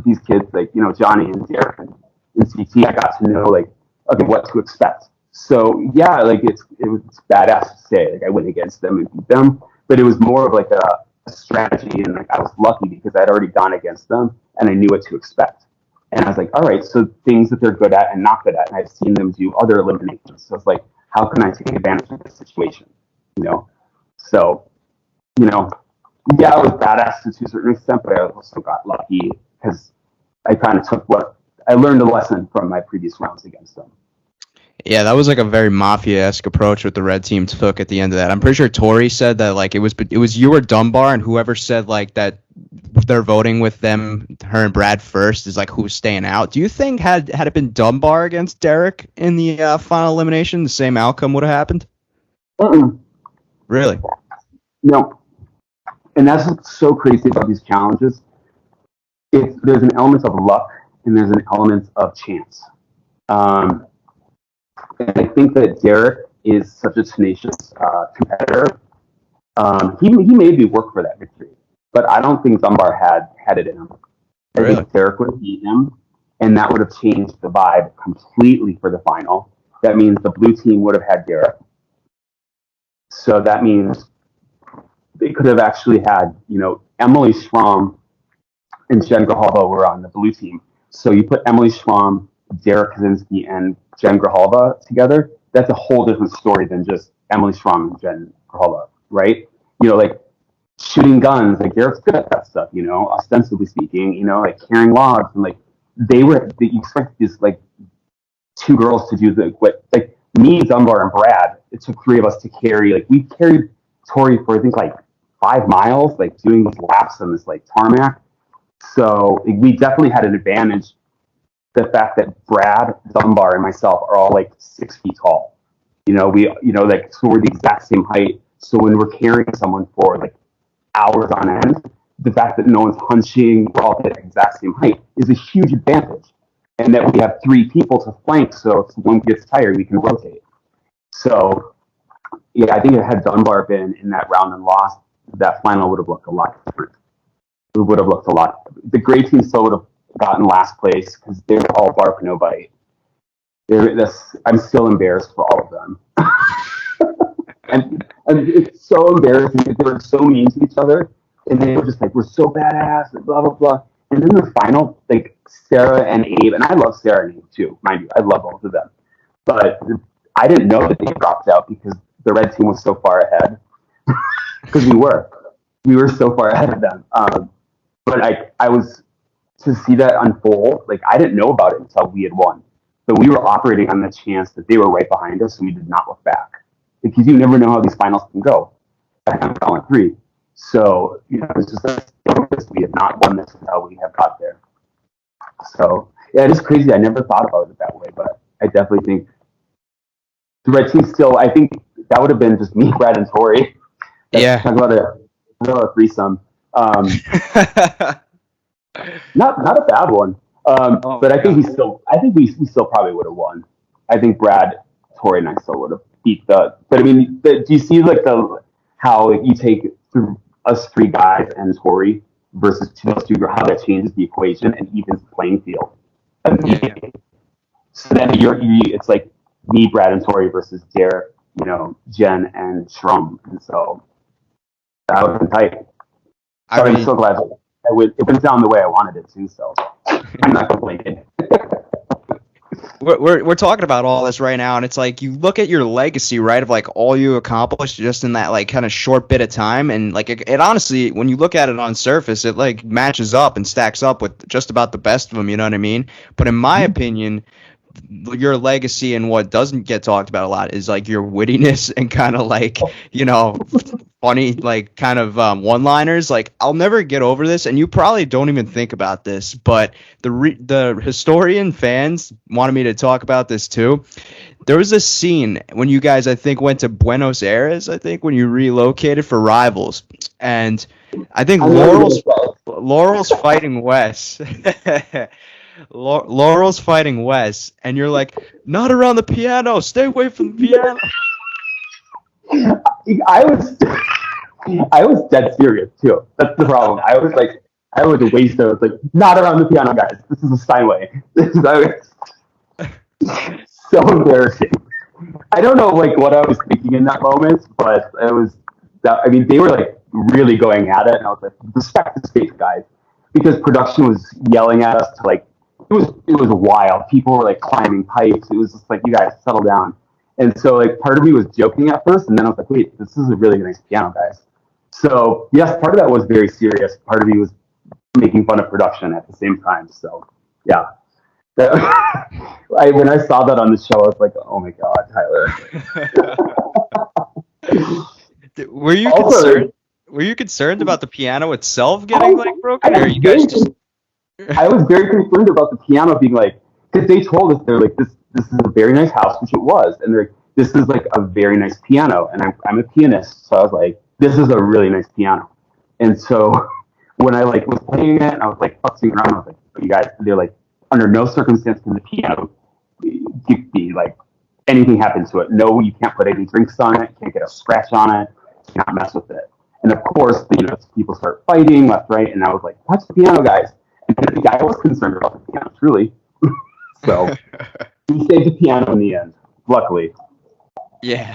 Speaker 2: these kids, like Johnny and Derek and CT. I got to know like okay what to expect. So yeah, like it was badass to say like I went against them and beat them, but it was more of like a strategy, and like I was lucky because I'd already gone against them and I knew what to expect. And I was like, all right, so things that they're good at and not good at, and I've seen them do other eliminations. So it's like, how can I take advantage of this situation? So yeah, it was badass to a certain extent, but I also got lucky because I kind of I learned a lesson from my previous rounds against them.
Speaker 1: Yeah, that was like a very mafia-esque approach what the red team took at the end of that. I'm pretty sure Tori said that like it was you or Dunbar, and whoever said like that they're voting with them, her and Brad first is like who's staying out. Do you think had it been Dunbar against Derek in the final elimination, the same outcome would have happened? Really?
Speaker 2: No. And that's what's so crazy about these challenges. There's an element of luck and there's an element of chance. And I think that Derek is such a tenacious competitor. He made me work for that victory, but I don't think Dunbar had it in him. I think Derek would have beat him, and that would have changed the vibe completely for the final. That means the blue team would have had Derek. So that means they could have actually had, Emily Schramm and Jen Grijalva were on the blue team. So you put Emily Schramm, Derek Kaczynski, and Jen Grijalva together. That's a whole different story than just Emily Schramm and Jen Grijalva, right? Like shooting guns, like Derek's good at that stuff, ostensibly speaking, like carrying logs, and like you expect these like two girls to do like me, Dunbar, and Brad. It took three of us to carry. Like we carried Tori for I think like 5 miles, like doing these laps on this like tarmac. So we definitely had an advantage. The fact that Brad, Dunbar, and myself are all like 6 feet tall. So we're the exact same height. So when we're carrying someone for like hours on end, the fact that no one's hunching, we're all the exact same height is a huge advantage. And that we have 3 people to flank, so if one gets tired, we can rotate. So, yeah, I think if had Dunbar been in that round and lost, that final would have looked a lot different. It would have looked a lot. The gray team still would have gotten last place because they're all bark no bite. I'm still embarrassed for all of them. and it's so embarrassing that they were so mean to each other, and they were just like, we're so badass, and blah, blah, blah. And then the final, like Sarah and Abe, and I love Sarah and Abe too, mind you, I love both of them. But I didn't know that they dropped out because the red team was so far ahead. Because we were so far ahead of them. But I was to see that unfold. Like I didn't know about it until we had won, but we were operating on the chance that they were right behind us, and we did not look back because you never know how these finals can go. I have Gauntlet 3, so it's just that we have not won this until we have got there. So yeah, it is crazy. I never thought about it that way, but I definitely think the red team still. I think that would have been just me, Brad, and Tori.
Speaker 1: Yeah.
Speaker 2: Talk about vanilla threesome. Not a bad one. But I think we still probably would have won. I think Brad, Tori, and I still would have beat the. But I mean, do you see like how you take us three guys and Tori versus those two, how that changes the equation and evens the playing field.
Speaker 1: Yeah.
Speaker 2: So then it's like me, Brad, and Tori versus Derek, Jen and Shrum, and so that would have been tight. I'm so glad it went down the way I wanted it to, so I'm not complaining.
Speaker 1: We're talking about all this right now, and it's like you look at your legacy, right, of like all you accomplished just in that like kind of short bit of time, and like it honestly, when you look at it on surface, it like matches up and stacks up with just about the best of them. You know what I mean? But in my opinion, your legacy and what doesn't get talked about a lot is like your wittiness and kind of like funny like kind of one-liners. Like I'll never get over this, and you probably don't even think about this, but the historian fans wanted me to talk about this too. There was a scene when you guys I think went to Buenos Aires, I think when you relocated for Rivals, and I think Laurel's fighting Wes. Laurel's fighting Wes, and you're like, not around the piano, stay away from the piano.
Speaker 2: I was dead serious too. That's the problem. I was wasted. I was like, not around the piano, guys. This is a Steinway. So embarrassing. I don't know like what I was thinking in that moment, but it was that. I mean, they were like really going at it, and I was like, respect the space, guys, because production was yelling at us to like. It was wild. People were like climbing pipes. It was just like, you guys settle down. And so like part of me was joking at first, and then I was like, wait, this is a really nice piano, guys. So yes, part of that was very serious. Part of me was making fun of production at the same time. So yeah. When I saw that on the show, I was like, oh my God,
Speaker 1: Tyler. Were you concerned? Were you concerned about the piano itself getting like broken, or you guys just?
Speaker 2: I was very concerned about the piano being like, because they told us they're like, this is a very nice house, which it was, and they're this is like a very nice piano, and I'm a pianist, so I was like, this is a really nice piano, and so when I like was playing it, and I was like fussing around, I was like, you guys, they're like, under no circumstance can the piano be like anything happen to it. No, you can't put any drinks on it, can't get a scratch on it, can't mess with it. And of course, people start fighting left, right, and I was like, watch the piano, guys. And the guy was concerned about the piano, truly. So we saved the piano in the end, luckily.
Speaker 1: Yeah.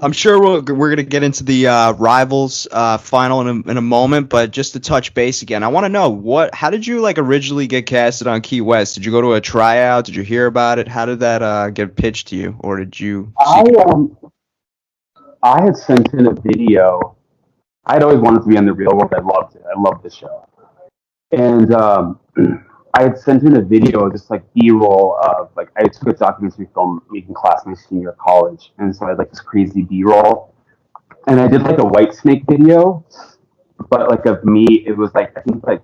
Speaker 1: I'm sure we're going to get into the Rivals final in a moment, but just to touch base again, I want to know how did you like originally get casted on Key West? Did you go to a tryout? Did you hear about it? How did that get pitched to you, or did you?
Speaker 2: I had sent in a video. I'd always wanted to be in the real world. I loved it. I loved the show. And I had sent in a video, just like B-roll of like, I took a documentary film making class my senior college. And so I had like this crazy B-roll. And I did like a Whitesnake video, but like of me, it was like, I think like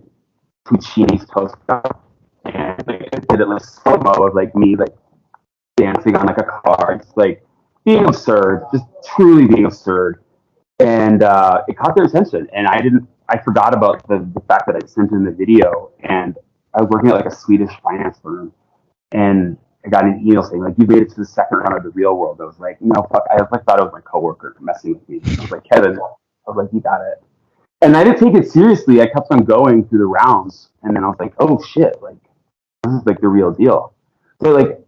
Speaker 2: Puccini's Toast. And like, I did it like slow-mo of like me like dancing on like a car, just like being absurd, just truly being absurd. And it caught their attention, and I forgot about the fact that I sent in the video, and I was working at like a Swedish finance firm, and I got an email saying like, you made it to the second round of the real world. I was like, no, fuck. I like thought it was my coworker messing with me. I was like, Kevin. I was like, you got it. And I didn't take it seriously. I kept on going through the rounds, and then I was like, oh shit, like this is like the real deal. So like,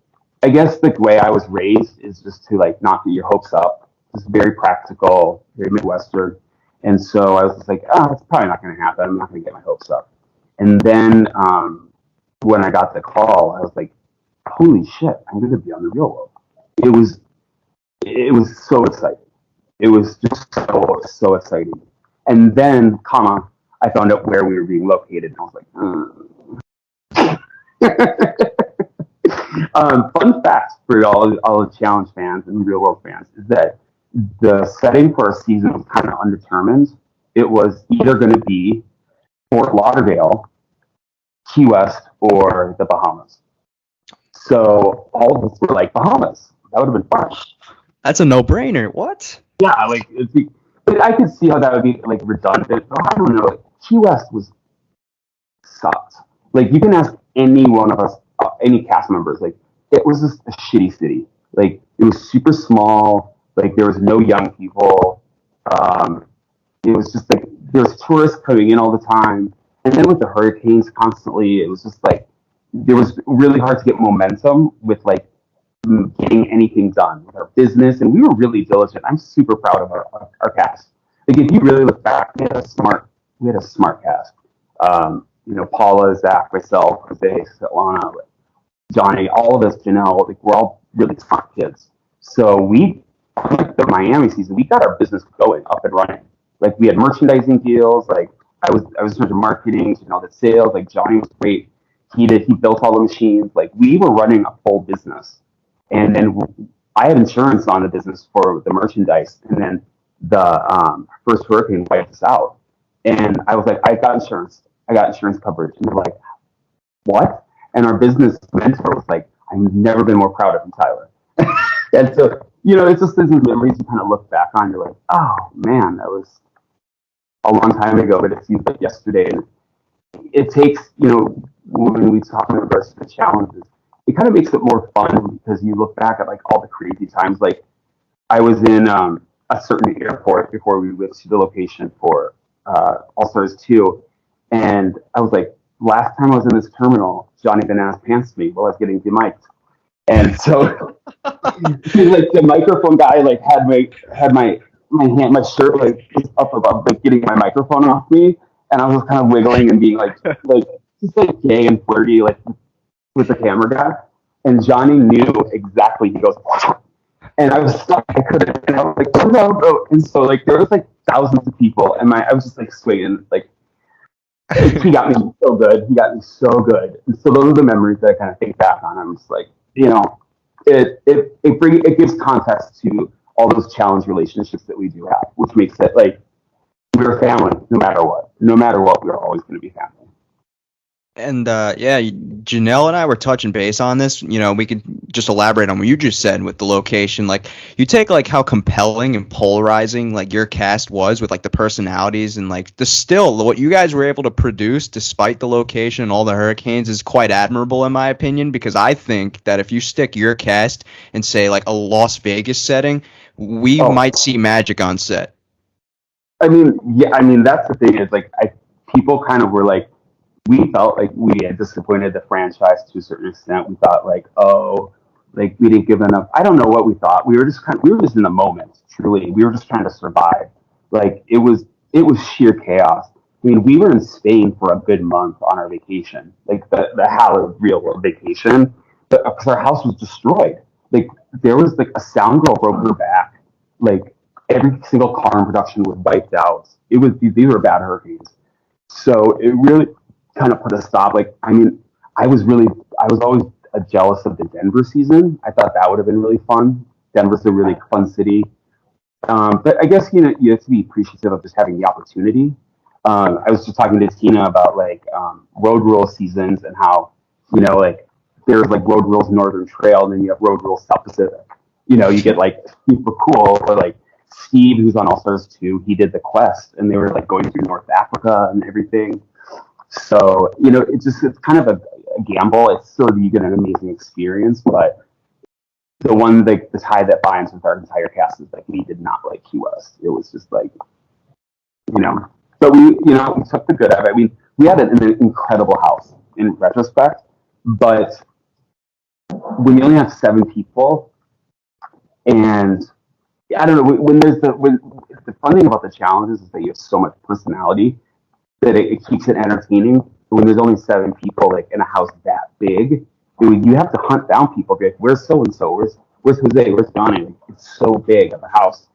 Speaker 2: I guess the way I was raised is just to like not get your hopes up. It's very practical, very Midwestern. And so I was just like, it's probably not going to happen. I'm not going to get my hopes up. And then when I got the call, I was like, holy shit, I'm going to be on the real world. It was so exciting. It was just so exciting. And then, I found out where we were being located, and I was like, fun fact for all the challenge fans and real world fans is that the setting for our season was kind of undetermined. It was either going to be Fort Lauderdale, Key West, or the Bahamas. So all of us were like, Bahamas. That would have been fun.
Speaker 1: That's a no-brainer. What?
Speaker 2: Yeah, like it's I could see how that would be like redundant, but I don't know. Like, Key West was sucked. Like you can ask any one of us, any cast members, like it was just a shitty city. Like it was super small. Like there was no young people. Um, it was just like there was tourists coming in all the time, and then with the hurricanes constantly, it was just like it was really hard to get momentum with like getting anything done with our business, and we were really diligent. I'm super proud of our cast. Like if you really look back, we had a smart cast. Paula, Zach, myself, Jose, Svetlana, Johnny, all of us, Janelle, like we're all really smart kids. So like the Miami season, we got our business going, up and running. Like we had merchandising deals. Like I was in charge of marketing, the sales. Like Johnny was great. He built all the machines. Like we were running a full business. And then I had insurance on the business for the merchandise. And then the first hurricane wiped us out. And I was like, I got insurance. I got insurance coverage. And they're like, what? And our business mentor was like, I've never been more proud of you, Tyler. And so, it's just these memories you kind of look back on. You're like, oh man, that was a long time ago, but it seems like yesterday. And it takes, when we talk in regards to the challenges, it kind of makes it more fun because you look back at like all the crazy times. Like I was in a certain airport before we went to the location for All Stars 2. And I was like, last time I was in this terminal, Johnny Bananas pantsed me while I was getting demiked. And so like the microphone guy like had my hand, my shirt like up above, like getting my microphone off me, and I was kind of wiggling and being like just like gay and flirty like with the camera guy. And Johnny knew exactly. He goes, and I was stuck. I couldn't. And I was like, oh, no, no. And so like there was like thousands of people, and I was just like swaying. Like he got me so good. He got me so good. And so those are the memories that I kind of think back on. I'm just like, it gives context to all those challenge relationships that we do have, which makes it like we're family no matter what. No matter what, we're always going to be family.
Speaker 1: And yeah, Janelle and I were touching base on this. We could just elaborate on what you just said with the location. Like, you take like how compelling and polarizing like your cast was with like the personalities and like the still what you guys were able to produce despite the location and all the hurricanes is quite admirable in my opinion. Because I think that if you stick your cast in say like a Las Vegas setting, we might see magic on set.
Speaker 2: I mean that's the thing is like people kind of were like. We felt like we had disappointed the franchise to a certain extent. We thought like, like we didn't give enough. I don't know what we thought. We were just in the moment. Truly, we were just trying to survive. Like it was sheer chaos. I mean, we were in Spain for a good month on our vacation, like the Hallowed real world vacation, but because our house was destroyed. Like there was like a sound girl broke her back. Like every single car in production was wiped out. These were bad hurricanes. So it really kind of put a stop. Like, I mean, I was always jealous of the Denver season. I thought that would have been really fun. Denver's a really fun city. But I guess, you have to be appreciative of just having the opportunity. I was just talking to Tina about like road rule seasons and how, like there's like road rules Northern Trail and then you have road rules South Pacific. You get like super cool or like Steve, who's on All Stars 2, he did the quest and they were like going through North Africa and everything. So, it's kind of a gamble. It's still you get an amazing experience, but the one the tie that binds with our entire cast is like we did not like Key West. It was just like, but we took the good out of it. I mean, we had an incredible house in retrospect, but when you only have 7 people, and I don't know when the fun thing about the challenges is that you have so much personality. That it keeps it entertaining. When there's only 7 people, like in a house that big, you have to hunt down people. Be like, where's so and so? Where's Jose? Where's Johnny? Like, it's so big of a house,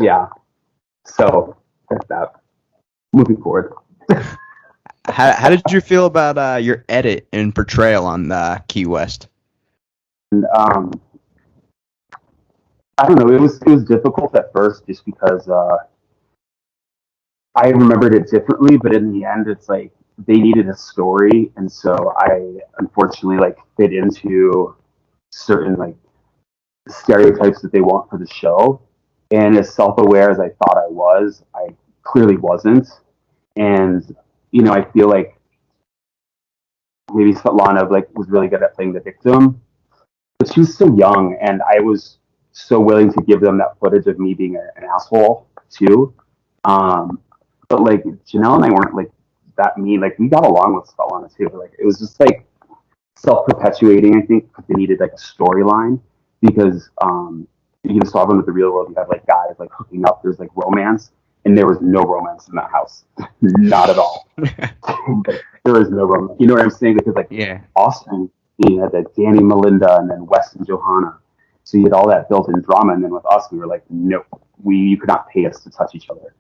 Speaker 2: yeah. So that's that. Moving forward.
Speaker 1: How did you feel about your edit and portrayal on Key West?
Speaker 2: And, I don't know. It was difficult at first, just because. I remembered it differently, but in the end, it's like they needed a story, and so I unfortunately like fit into certain like stereotypes that they want for the show, And as self-aware as I thought I was, I clearly wasn't. And, I feel like maybe Svetlana was really good at playing the victim, but she was so young, and I was so willing to give them that footage of me being an asshole too. Um, but like Janelle and I weren't like that mean. Like we got along with Svetlana too. Like it was just like self-perpetuating. I think because they needed like a storyline because you saw them with the real world. You have like guys like hooking up. There's like romance, and there was no romance in that house, not at all. There was no romance. You know what I'm saying? Because like Austin, you had that Danny, Melinda, and then Wes and Johanna. So you had all that built-in drama, and then with us, we were like, nope, you could not pay us to touch each other.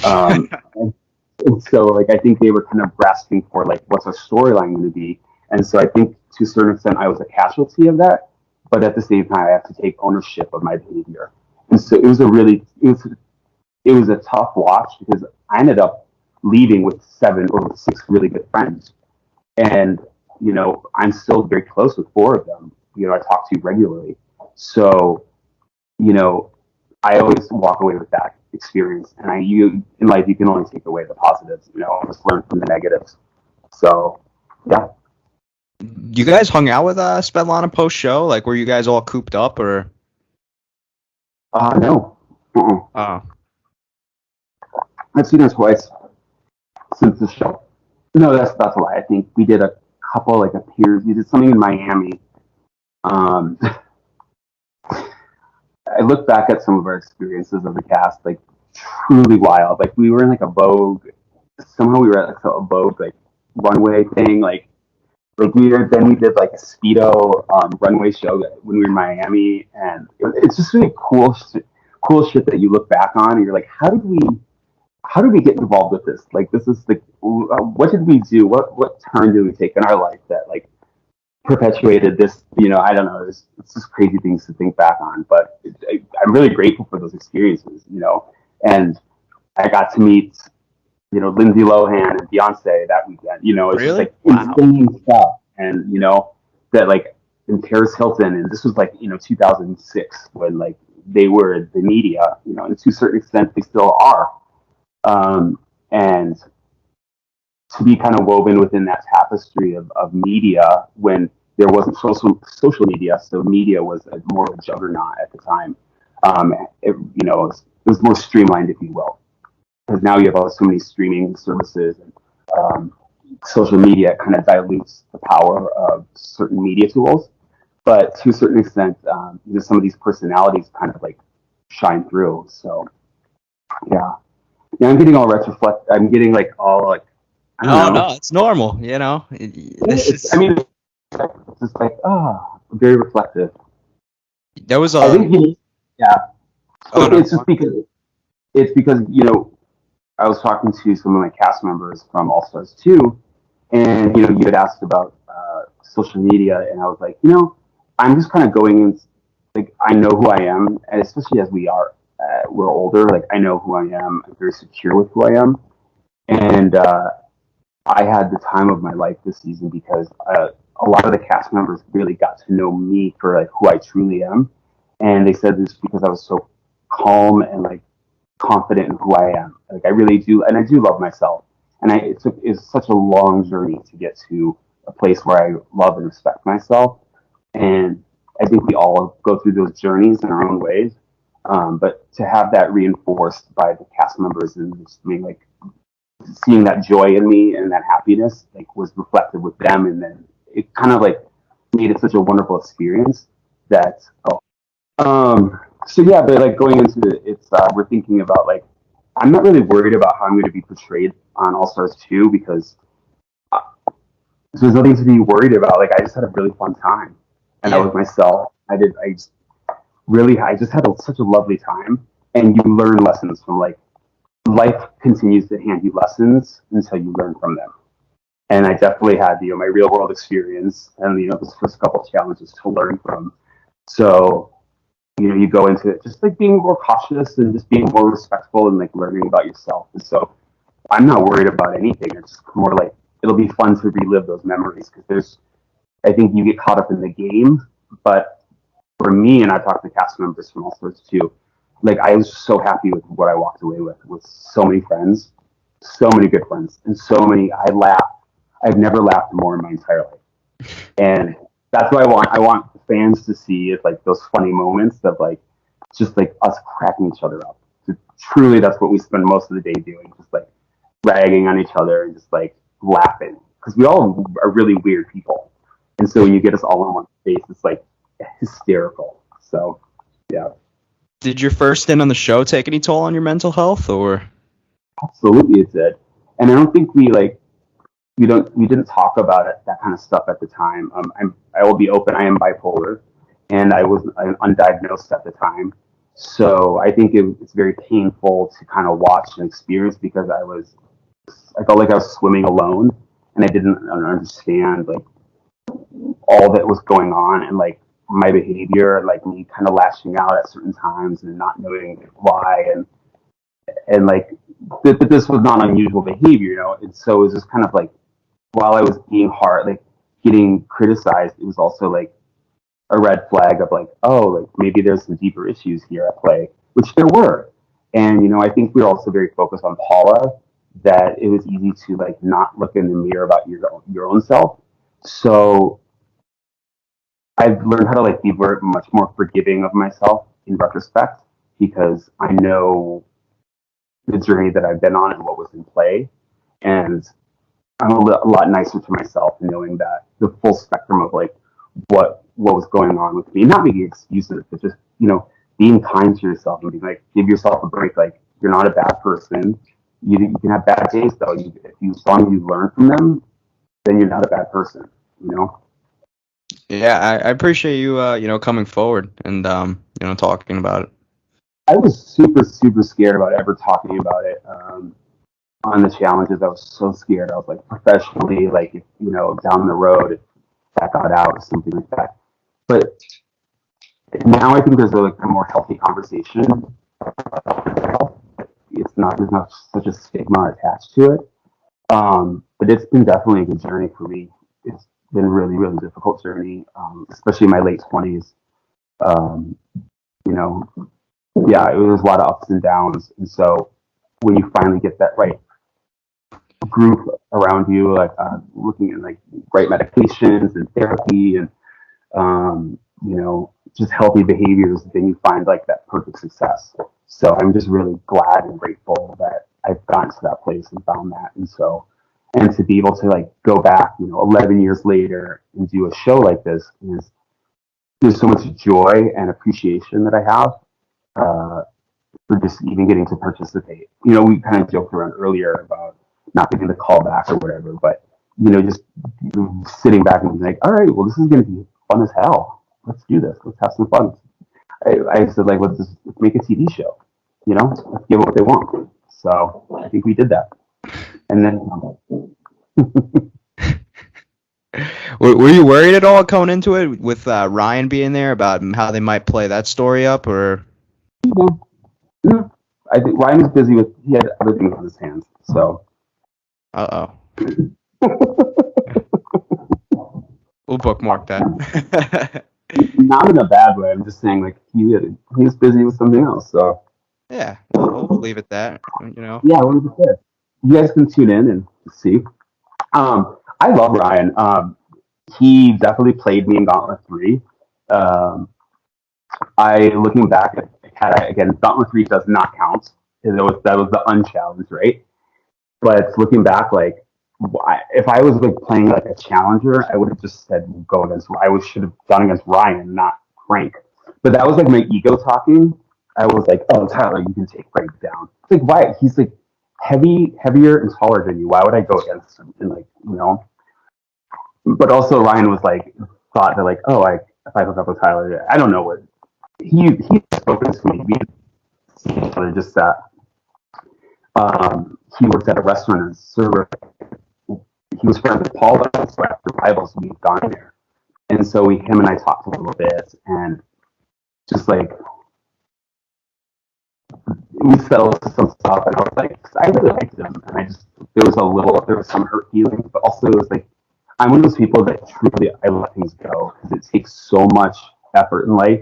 Speaker 2: And so like I think they were kind of grasping for like what's our storyline going to be, and so I think to a certain extent I was a casualty of that, but at the same time I have to take ownership of my behavior, and so it was a tough watch because I ended up leaving with 7 or 6 really good friends, and I'm still very close with 4 of them. I talk to regularly, so I always walk away with that experience, and in life you can only take away the positives, just learn from the negatives. So, yeah.
Speaker 1: You guys hung out with Svetlana post show? Like, were you guys all cooped up or?
Speaker 2: No.
Speaker 1: Oh.
Speaker 2: I've seen her twice since the show. No, that's a lie. I think we did a couple like appears. We did something in Miami. I look back at some of our experiences of the cast, like truly wild. Like we were in like a Vogue. Somehow we were at like a Vogue like runway thing. Like we did like a Speedo runway show when we were in Miami, and it's just really cool shit that you look back on and you're like, how did we get involved with this? Like this is like, what did we do? What turn did we take in our life that like perpetuated this? I don't know. It's just crazy things to think back on, but I'm really grateful for those experiences. And I got to meet Lindsay Lohan and Beyonce that weekend. It's
Speaker 1: Really?
Speaker 2: just like insane stuff, and that like in Paris Hilton, and this was like 2006 when like they were the media, and to a certain extent they still are, and to be kind of woven within that tapestry of media when there wasn't social media, so media was more of a juggernaut at the time. It was more streamlined, if you will, because now you have so many streaming services, and social media kind of dilutes the power of certain media tools. But to a certain extent, some of these personalities kind of like shine through. So yeah, I'm getting all retroflect. I'm getting like all like.
Speaker 1: No, it's normal.
Speaker 2: I mean, it's just like very reflective.
Speaker 1: There was
Speaker 2: I think yeah. So
Speaker 1: no.
Speaker 2: it's just because I was talking to some of my cast members from All Stars 2, and you had asked about social media, and I was like, I'm just kind of going in, like I know who I am, and especially as we're older, like I know who I am. I'm very secure with who I am, and I had the time of my life this season because a lot of the cast members really got to know me for like who I truly am, and they said this because I was so calm and like confident in who I am. Like I really do, and I do love myself. And it's such a long journey to get to a place where I love and respect myself. And I think we all go through those journeys in our own ways. But to have that reinforced by the cast members and just being like seeing that joy in me and that happiness like was reflected with them, and then it kind of like made it such a wonderful experience that so yeah, but like going into it, we're thinking about like I'm not really worried about how I'm going to be portrayed on All Stars 2 because there's nothing to be worried about. Like I just had a really fun time, and I was myself. I just had such a lovely time, and you learn lessons from like life continues to hand you lessons until you learn from them. And I definitely had my real world experience and those first couple of challenges to learn from. So you go into it just like being more cautious and just being more respectful and like learning about yourself. And so I'm not worried about anything. It's more like it'll be fun to relive those memories because I think you get caught up in the game. But for me, and I talked to cast members from All Stars 2, like I was so happy with what I walked away with so many friends, so many good friends, and so many. I laughed. I've never laughed more in my entire life, and that's what I want. I want fans to see is like those funny moments of like just like us cracking each other up. So truly, that's what we spend most of the day doing, just like ragging on each other and just like laughing because we all are really weird people, and so when you get us all in one space, it's like hysterical. So yeah.
Speaker 1: Did your first stint on the show take any toll on your mental health, or?
Speaker 2: Absolutely, it did. And I don't think we didn't talk about it, that kind of stuff at the time. I will be open. I am bipolar, and I was undiagnosed at the time. So I think it's very painful to kind of watch and experience because I felt like I was swimming alone, and I didn't understand like all that was going on and like my behavior, like me kind of lashing out at certain times and not knowing why and like this was not unusual behavior, you know. And so it was just kind of like while I was being hard, like getting criticized, it was also like a red flag of like, oh, like maybe there's some deeper issues here at play, which there were. And you know, I think we were also very focused on Paula, that it was easy to like not look in the mirror about your own self. So I've learned how to like be much more forgiving of myself in retrospect because I know the journey that I've been on and what was in play. And I'm a lot nicer to myself knowing that the full spectrum of like what was going on with me, not making excuses, but just, you know, being kind to yourself and being like, give yourself a break. Like, you're not a bad person. You can have bad days though. As long as you learn from them, then you're not a bad person, you know?
Speaker 1: Yeah, I appreciate you, coming forward and, talking about it.
Speaker 2: I was super, super scared about ever talking about it. On the challenges, I was so scared. I was like, professionally, like, if, you know, down the road, if that got out or something like that. But now I think there's like a more healthy conversation. There's not such a stigma attached to it. But it's been definitely a good journey for me. It's been a really, really difficult journey, especially in my late 20s. Um, you know, yeah, it was a lot of ups and downs. And so when you finally get that right group around you, like looking at like right medications and therapy and you know, just healthy behaviors, then you find like that perfect success. So I'm just really glad and grateful that I've gotten to that place and found that. And so, and to be able to like go back, you know, 11 years later and do a show like this is there's so much joy and appreciation that I have for just even getting to participate. You know, we kind of joked around earlier about not getting the call back or whatever, but you know, just sitting back and being like, all right, well, this is going to be fun as hell. Let's do this. Let's have some fun. I said, like, let's make a TV show. You know, let's give them what they want. So I think we did that. And then,
Speaker 1: Were you worried at all coming into it with Ryan being there about how they might play that story up, or?
Speaker 2: no, I think Ryan was busy with, he had other things on his hands. So.
Speaker 1: Uh-oh. We'll bookmark that.
Speaker 2: Not in a bad way. I'm just saying, like, he was busy with something else. So.
Speaker 1: Yeah, we'll leave it that, you know.
Speaker 2: Yeah, we'll leave it there. You guys can tune in and see. I love Ryan. He definitely played me in Gauntlet 3. Looking back again, Gauntlet 3 does not count. That was the unchallenged, right? But looking back, like, if I was like playing like a challenger, I would have just said go against. Should have gone against Ryan, not Frank. But that was like my ego talking. I was like, oh, Tyler, you can take Frank down. It's like, why? He's like heavier and taller than you. Why would I go against him? And like, you know. But also Ryan was like thought that like, oh, if I hook up with Tyler, I don't know what he spoken to me. We just sat. He worked at a restaurant as a server. He was friends with Paula, so after Rivals, we've gone there. And so him and I talked a little bit, and just like, we settled some stuff, and I was like, I really liked him, and there was some hurt feelings, but also it was like, I'm one of those people that truly, I let things go, because it takes so much effort in life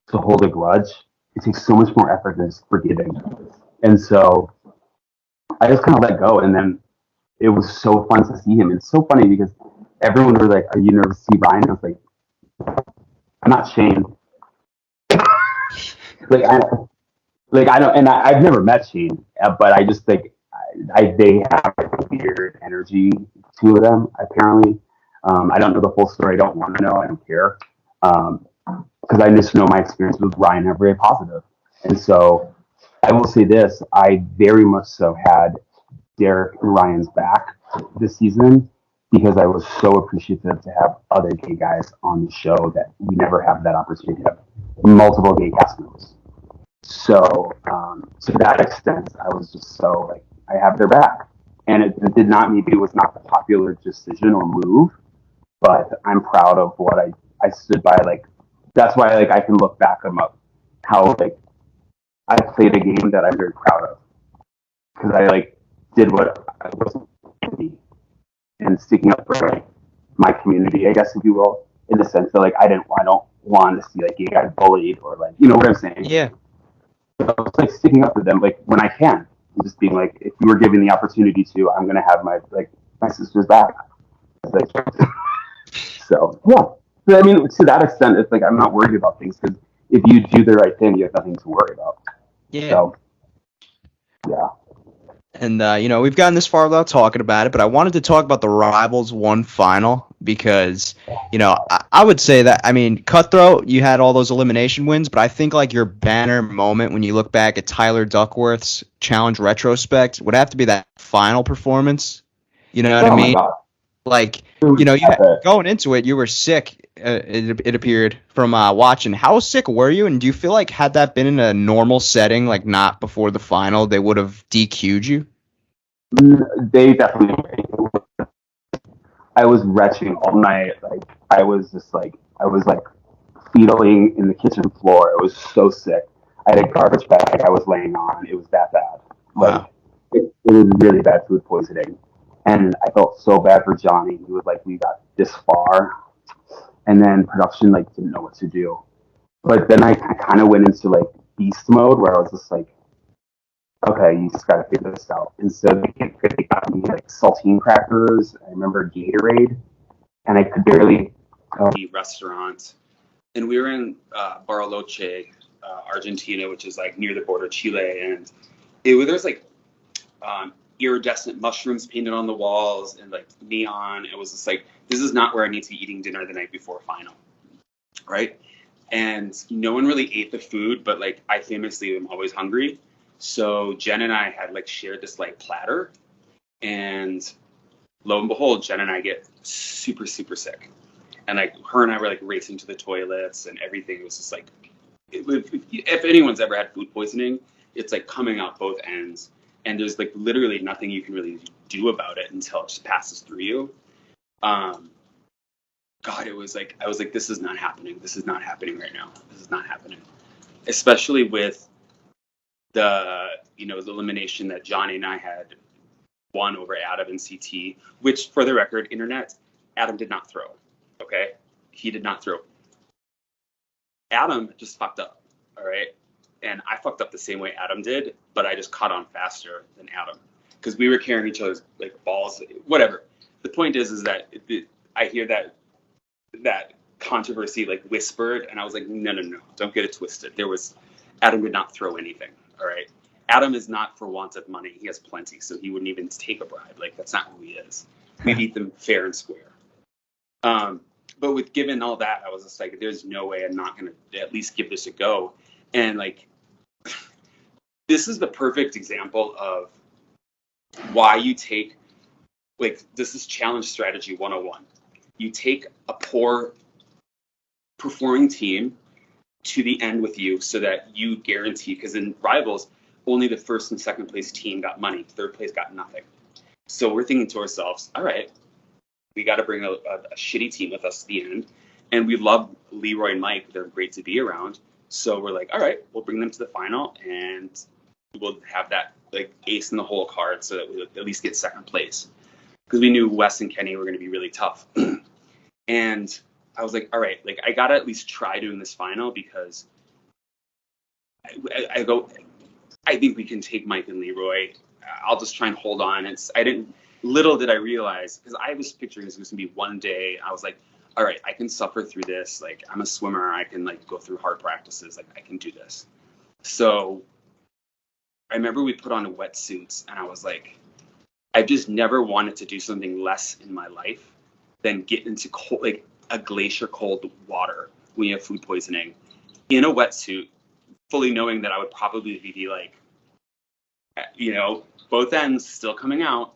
Speaker 2: to hold a grudge, it takes so much more effort than just forgiving. And so I just kind of let go, and then it was so fun to see him. It's so funny because everyone was like, "Are you nervous to see Ryan?" I was like, "I'm not Shane." like I I don't, and I've never met Shane, but I just think they have a weird energy, two of them apparently. I don't know the full story. I don't want to know. I don't care. Because I just know my experience with Ryan are very positive. And so I will say this, I very much so had Derek and Ryan's back this season because I was so appreciative to have other gay guys on the show that we never have that opportunity to have multiple gay cast members. So to that extent, I was just so like, I have their back. And it did not, maybe it was not the popular decision or move, but I'm proud of what I stood by. Like, that's why like I can look back on how like I played a game that I'm very proud of because I like did what I was and sticking up for like my community, I guess if you will, in the sense that like I don't want to see like gay guys bullied or like you know what I'm saying.
Speaker 1: Yeah.
Speaker 2: So I was like sticking up for them like when I can, and just being like if you were given the opportunity to, I'm gonna have my sister's back. Like, so yeah, I mean to that extent, it's like I'm not worried about things because if you do the right thing, you have nothing to worry about.
Speaker 1: Yeah.
Speaker 2: So yeah.
Speaker 1: And, we've gotten this far without talking about it, but I wanted to talk about the Rivals 1 final because, I would say that, I mean, Cutthroat, you had all those elimination wins, but I think, like, your banner moment when you look back at Tyler Duckworth's challenge retrospect would have to be that final performance. You know what I mean? Like, going into it, you were sick, it appeared, from watching. How sick were you? And do you feel like had that been in a normal setting, like not before the final, they would have DQ'd you?
Speaker 2: They definitely. I was retching all night. Like I was just like I was like feeding in the kitchen floor. It was so sick. I had a garbage bag I was laying on. It was that bad. Like
Speaker 1: Wow.
Speaker 2: it was really bad food poisoning. And I felt so bad for Johnny. He was like, we got this far, and then production like didn't know what to do. But then I kind of went into like beast mode where I was just like, okay, you just got to figure this out. And so they got me like saltine crackers. I remember Gatorade, and I could barely go
Speaker 3: the restaurant. And we were in Bariloche, Argentina, which is like near the border of Chile. And there's like iridescent mushrooms painted on the walls and like neon. It was just like, this is not where I need to be eating dinner the night before final, right? And no one really ate the food, but like I famously am always hungry. So Jen and I had like shared this like platter, and lo and behold, Jen and I get super, super sick. And like her and I were like racing to the toilets and everything. It was just like, if anyone's ever had food poisoning, it's like coming out both ends. And there's like literally nothing you can really do about it until it just passes through you. God, I was like, this is not happening. This is not happening right now. This is not happening. Especially with the elimination that Johnny and I had won over Adam and CT, which for the record, internet, Adam did not throw. Okay? He did not throw. Adam just fucked up. All right? And I fucked up the same way Adam did, but I just caught on faster than Adam because we were carrying each other's like balls, whatever. The point is that I hear that controversy like whispered, and I was like, no, don't get it twisted. Adam did not throw anything. All right. Adam is not for want of money. He has plenty, so he wouldn't even take a bribe. Like that's not who he is. We beat them fair and square. But with given all that, I was just like, there's no way I'm not going to at least give this a go. And like, this is the perfect example of why you take, like, this is challenge strategy 101. You take a poor performing team to the end with you so that you guarantee, because in Rivals, only the first and second place team got money. Third place got nothing. So we're thinking to ourselves, all right, we got to bring a shitty team with us to the end. And we love Leroy and Mike. They're great to be around. So we're like, all right, we'll bring them to the final and we'll have that like ace in the hole card so that we'll at least get second place. Because we knew Wes and Kenny were going to be really tough. And I was like, all right, like I got to at least try doing this final because I go, I think we can take Mike and Leroy. I'll just try and hold on. Little did I realize, because I was picturing this was gonna be one day. I was like, all right, I can suffer through this. Like, I'm a swimmer. I can like go through hard practices. Like, I can do this. So I remember we put on wetsuits, and I was like, I've just never wanted to do something less in my life than get into cold, like a glacier cold water when you have food poisoning in a wetsuit, fully knowing that I would probably be like, both ends still coming out.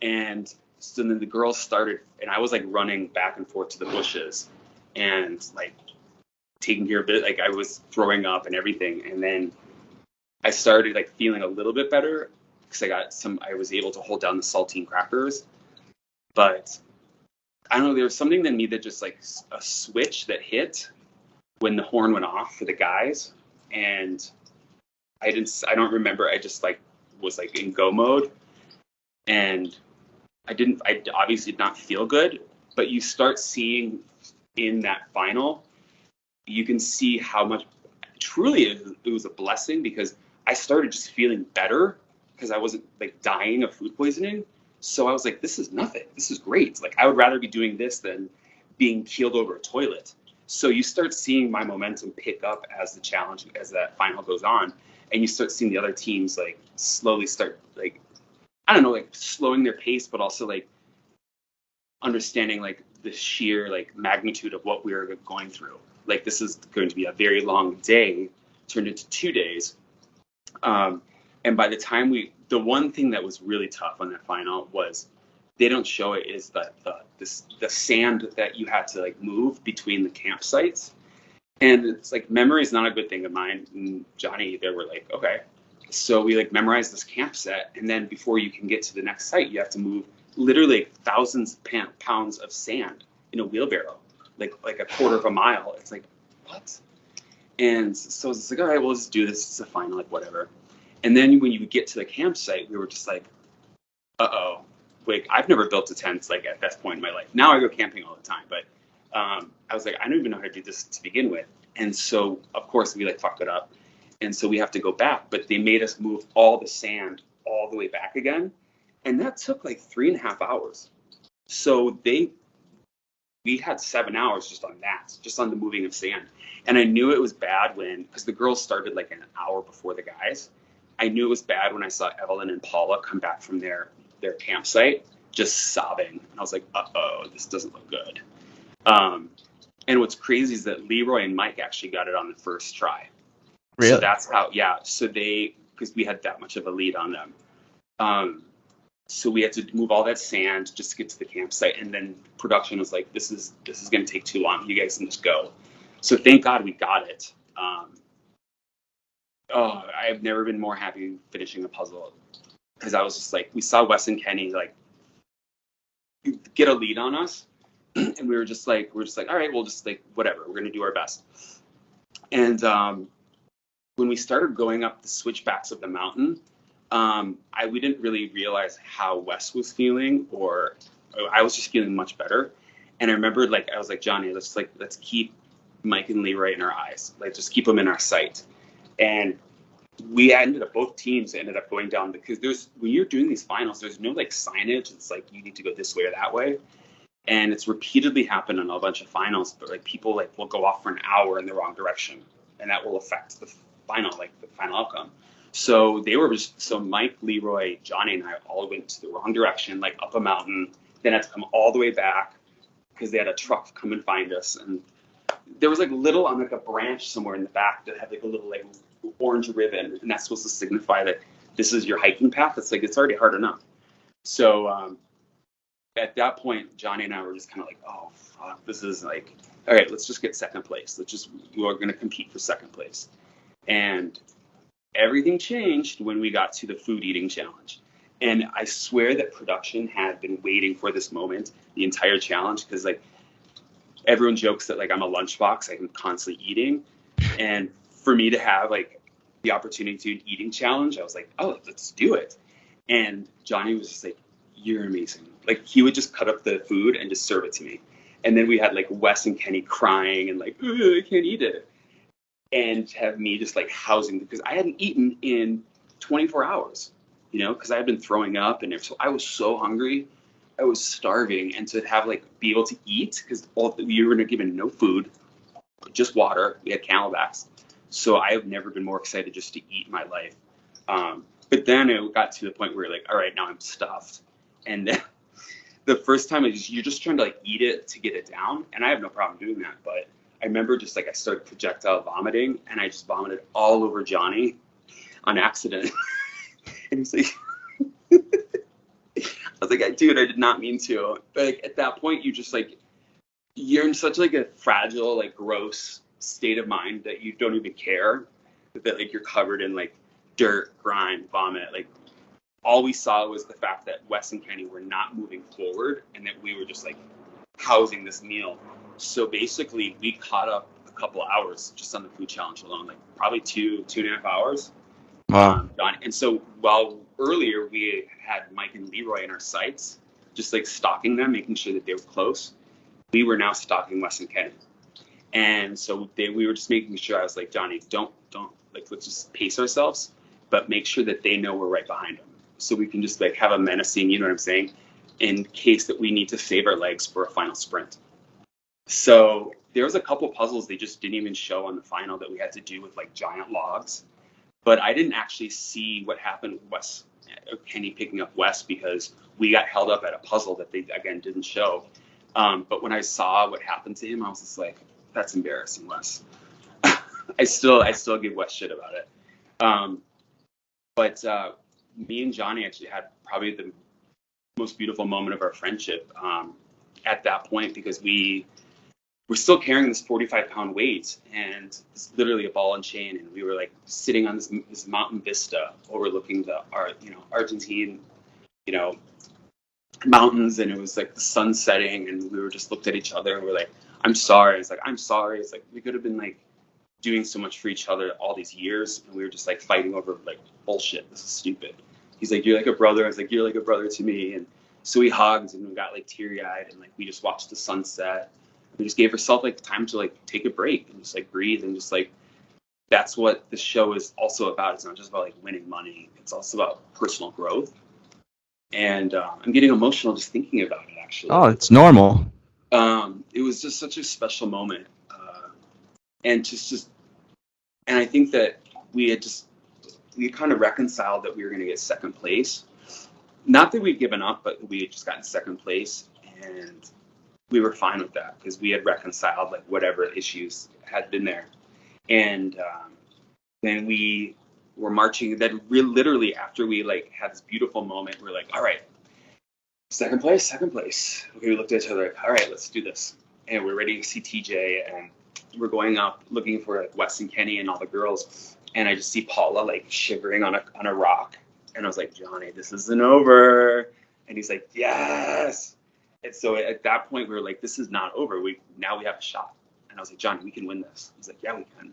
Speaker 3: And so then the girls started, and I was like running back and forth to the bushes and like taking care of it. Like, I was throwing up and everything. And then I started like feeling a little bit better because I was able to hold down the saltine crackers. But I don't know, there was something in me that just like a switch that hit when the horn went off for the guys. And I don't remember. I just like was like in go mode. And I obviously did not feel good, but you start seeing in that final, you can see how much truly it was a blessing, because I started just feeling better because I wasn't like dying of food poisoning. So I was like, this is nothing. This is great. Like, I would rather be doing this than being keeled over a toilet. So you start seeing my momentum pick up as the challenge, as that final goes on. And you start seeing the other teams like slowly start like, I don't know, like slowing their pace, but also like understanding like the sheer like magnitude of what we were going through. Like, this is going to be a very long day turned into 2 days. And by the time the one thing that was really tough on that final was they don't show it, is the sand that you had to like move between the campsites. And it's like, memory is not a good thing of mine. And Johnny, they were like, okay. So we like memorized this camp set, and then before you can get to the next site, you have to move literally thousands of pounds of sand in a wheelbarrow, like a quarter of a mile. It's like, what? And so it's like, all right, we'll just do this. It's a final, like whatever. And then when you get to the campsite, we were just like, uh-oh. Like, I've never built a tent like at that point in my life. Now I go camping all the time, but I was like, I don't even know how to do this to begin with. And so of course we like fucked it up. And so we have to go back, but they made us move all the sand all the way back again. And that took like 3.5 hours. So we had 7 hours just on that, just on the moving of sand. And I knew it was bad because the girls started like an hour before the guys. I knew it was bad when I saw Evelyn and Paula come back from their campsite just sobbing. And I was like, uh-oh, this doesn't look good. And what's crazy is that Leroy and Mike actually got it on the first try.
Speaker 1: Really?
Speaker 3: So that's how, yeah. So because we had that much of a lead on them. So we had to move all that sand just to get to the campsite. And then production was like, this is going to take too long. You guys can just go. So thank God we got it. I've never been more happy finishing a puzzle, because I was just like, we saw Wes and Kenny like get a lead on us. And we were just like, all right, we'll just like, whatever, we're going to do our best. And when we started going up the switchbacks of the mountain, we didn't really realize how Wes was feeling, or I was just feeling much better. And I remember like, I was like, Johnny, let's keep Mike and Leroy in our eyes. Like, just keep them in our sight. And both teams ended up going down, because when you're doing these finals, there's no like signage. It's like, you need to go this way or that way. And it's repeatedly happened on a bunch of finals, but like people like will go off for an hour in the wrong direction, and that will affect the final outcome. So Mike, Leroy, Johnny, and I all went to the wrong direction, like up a mountain, then had to come all the way back because they had a truck come and find us. And there was like little on like a branch somewhere in the back that had like a little like orange ribbon, and that's supposed to signify that this is your hiking path. It's like, it's already hard enough. So at that point, Johnny and I were just kind of like, oh fuck, this is like, all right, let's just get second place. We're going to compete for second place. And everything changed when we got to the food eating challenge. And I swear that production had been waiting for this moment the entire challenge, because like everyone jokes that like I'm a lunchbox, I'm constantly eating. And for me to have like the opportunity to do an eating challenge, I was like, oh, let's do it. And Johnny was just like, you're amazing. Like, he would just cut up the food and just serve it to me. And then we had like Wes and Kenny crying and like, I can't eat it. and have me just like housing, because I hadn't eaten in 24 hours, you know, because I had been throwing up, and so I was so hungry. I was starving, and to have like be able to eat, because you were given no food, just water. We had Camelbacks, so I have never been more excited just to eat in my life. But then it got to the point where like, all right, now I'm stuffed, and then the first time you're just trying to like eat it to get it down, and I have no problem doing that, but I remember just like I started projectile vomiting, and I just vomited all over Johnny on accident. And he's like, I was like, dude, I did not mean to. But like, at that point, you just like, you're in such like a fragile, like gross state of mind that you don't even care that like you're covered in like dirt, grime, vomit. Like all we saw was the fact that Wes and Kenny were not moving forward, and that we were just like housing this meal. So basically, we caught up a couple hours just on the food challenge alone, like probably 2.5 hours.
Speaker 1: Wow.
Speaker 3: And so while earlier we had Mike and Leroy in our sights, just like stalking them, making sure that they were close, we were now stalking Wes and Kenny. And so we were just making sure, I was like, Johnny, don't, like, let's just pace ourselves, but make sure that they know we're right behind them. So we can just like have a menacing, you know what I'm saying, in case that we need to save our legs for a final sprint. So there was a couple puzzles they just didn't even show on the final that we had to do with like giant logs. But I didn't actually see what happened with Kenny picking up Wes, because we got held up at a puzzle that they, again, didn't show. But when I saw what happened to him, I was just like, that's embarrassing, Wes. I still give Wes shit about it. But me and Johnny actually had probably the most beautiful moment of our friendship at that point, because we're still carrying this 45-pound weight, and it's literally a ball and chain, and we were like sitting on this mountain vista overlooking the Argentine, you know, mountains, and it was like the sun setting, and we were just looked at each other, and we're like, I'm sorry. It's like, I'm sorry. It's like, we could have been like doing so much for each other all these years, and we were just like fighting over like bullshit. This is stupid. He's like, you're like a brother. I was like, you're like a brother to me. And so we hugged, and we got like teary-eyed, and like we just watched the sunset. We just gave ourselves like time to like take a break and just like breathe, and just like, that's what the show is also about. It's not just about like winning money. It's also about personal growth. And I'm getting emotional just thinking about it, actually.
Speaker 1: Oh, it's normal.
Speaker 3: It was just such a special moment. And and I think that we kind of reconciled that we were going to get second place. Not that we'd given up, but we had just gotten second place, and we were fine with that, because we had reconciled like whatever issues had been there. And then we were marching. Then literally after we like had this beautiful moment, we're like, all right, second place. Okay, we looked at each other like, all right, let's do this. And we're ready to see TJ, and we're going up looking for like Wes and Kenny and all the girls. And I just see Paula like shivering on a rock. And I was like, Johnny, this isn't over. And he's like, yes. And so at that point, we were like, this is not over. Now we have a shot. And I was like, Johnny, we can win this. He's like, yeah, we can.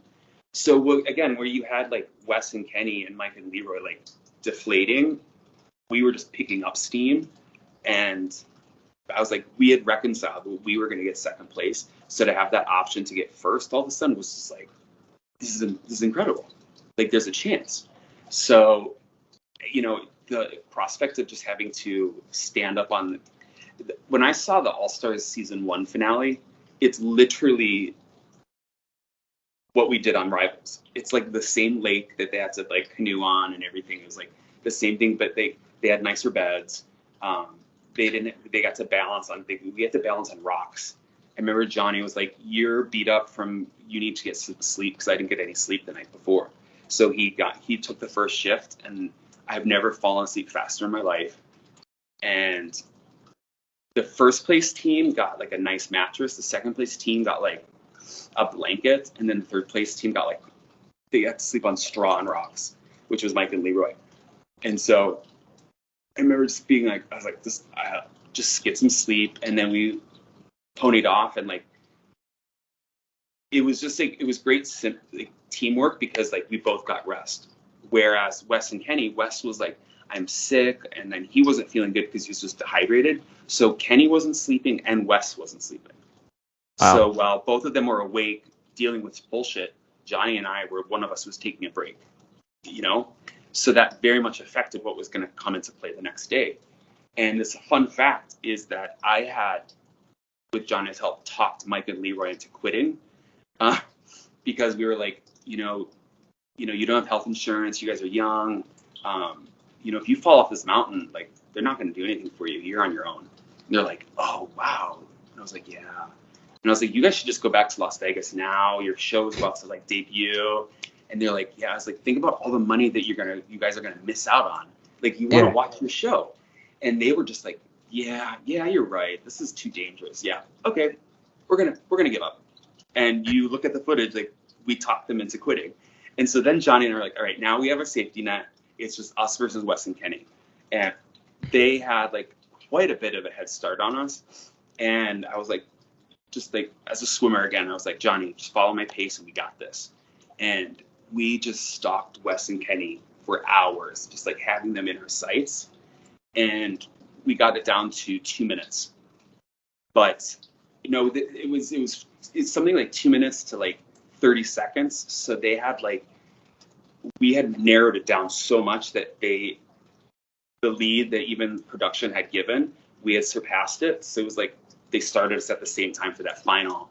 Speaker 3: So again, where you had like Wes and Kenny and Mike and Leroy like deflating, we were just picking up steam. And I was like, we had reconciled. We were going to get second place. So to have that option to get first all of a sudden was just like, this is incredible. Like, there's a chance. So, you know, the prospect of just having to stand up on when I saw the All-Stars season 1 finale, it's literally what we did on Rivals. It's like the same lake that they had to like canoe on and everything. It was like the same thing, but they had nicer beds. They got to balance on, we had to balance on rocks. I remember Johnny was like, you're beat up you need to get some sleep, because I didn't get any sleep the night before. So he took the first shift, and I've never fallen asleep faster in my life. And the first place team got like a nice mattress. The second place team got like a blanket. And then the third place team got like, they had to sleep on straw and rocks, which was Mike and Leroy. And so I remember just being like, I was like, just get some sleep. And then we ponied off, and like, it was just like, it was great teamwork, because like we both got rest. Whereas Wes and Kenny, Wes was like, I'm sick, and then he wasn't feeling good because he was just dehydrated. So Kenny wasn't sleeping and Wes wasn't sleeping. Wow. So while both of them were awake dealing with bullshit, Johnny and I were, one of us was taking a break, you know? So that very much affected what was going to come into play the next day. And this fun fact is that I had, with Johnny's help, talked Mike and Leroy into quitting because we were like, you don't have health insurance. You guys are young. If you fall off this mountain, like, they're not going to do anything for you. You're on your own. And they're like, oh, wow. And I was like, yeah. And I was like, you guys should just go back to Las Vegas now. Your show is about to like debut. And they're like, yeah. I was like, think about all the money that you guys are gonna miss out on. Like, you want to watch your show. And they were just like, yeah, you're right. This is too dangerous. Yeah, okay, we're gonna give up. And you look at the footage, like, we talked them into quitting. And so then Johnny and I are like, all right, now we have a safety net. It's just us versus Wes and Kenny. And they had like quite a bit of a head start on us. And I was like, just like, as a swimmer again, I was like, Johnny, just follow my pace and we got this. And we just stalked Wes and Kenny for hours, just like having them in our sights. And we got it down to 2 minutes. But, it's something like 2 minutes to like 30 seconds. So they had we had narrowed it down so much that the lead that even production had given, we had surpassed it. So it was like, they started us at the same time for that final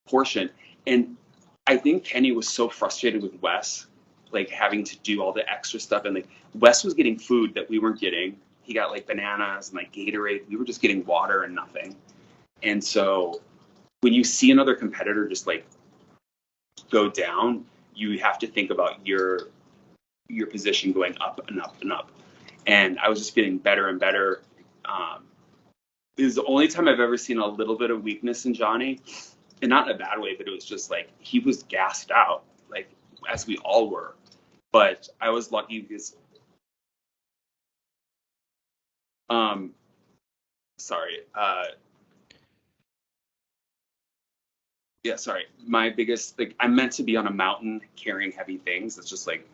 Speaker 3: portion. And I think Kenny was so frustrated with Wes, like having to do all the extra stuff. And like Wes was getting food that we weren't getting. He got like bananas and like Gatorade. We were just getting water and nothing. And so when you see another competitor just like go down, you have to think about your position going up and up and up. And I was just getting better and better. It was the only time I've ever seen a little bit of weakness in Johnny, and not in a bad way, but it was just like he was gassed out, like as we all were. But I was lucky because, my biggest, like, I'm meant to be on a mountain carrying heavy things. That's just like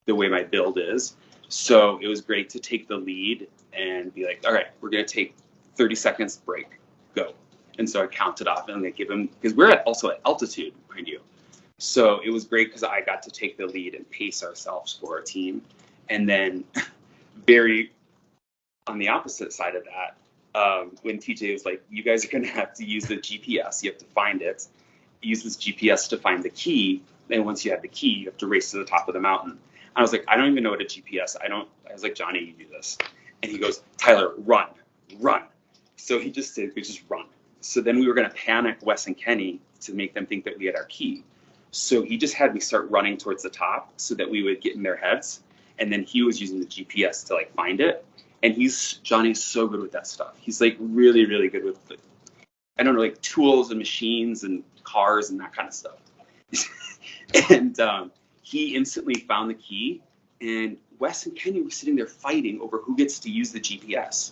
Speaker 3: the way my build is. So it was great to take the lead and be like, all right, we're going to take 30 seconds break, go. And so I counted off and I give him, because we're also at altitude, mind you. So it was great because I got to take the lead and pace ourselves for our team. And then very on the opposite side of that, when TJ was like, you guys are going to have to use the GPS. You have to find it. Use this GPS to find the key. And once you have the key, you have to race to the top of the mountain. I was like, I don't even know what a GPS. I was like, Johnny, you do this. And he goes, Tyler, run. So he just did, we just run. So then we were going to panic Wes and Kenny to make them think that we had our key. So he just had me start running towards the top so that we would get in their heads. And then he was using the GPS to like find it. And Johnny's so good with that stuff. He's like really, really good with, like tools and machines and cars and that kind of stuff. And he instantly found the key. And Wes and Kenny were sitting there fighting over who gets to use the GPS.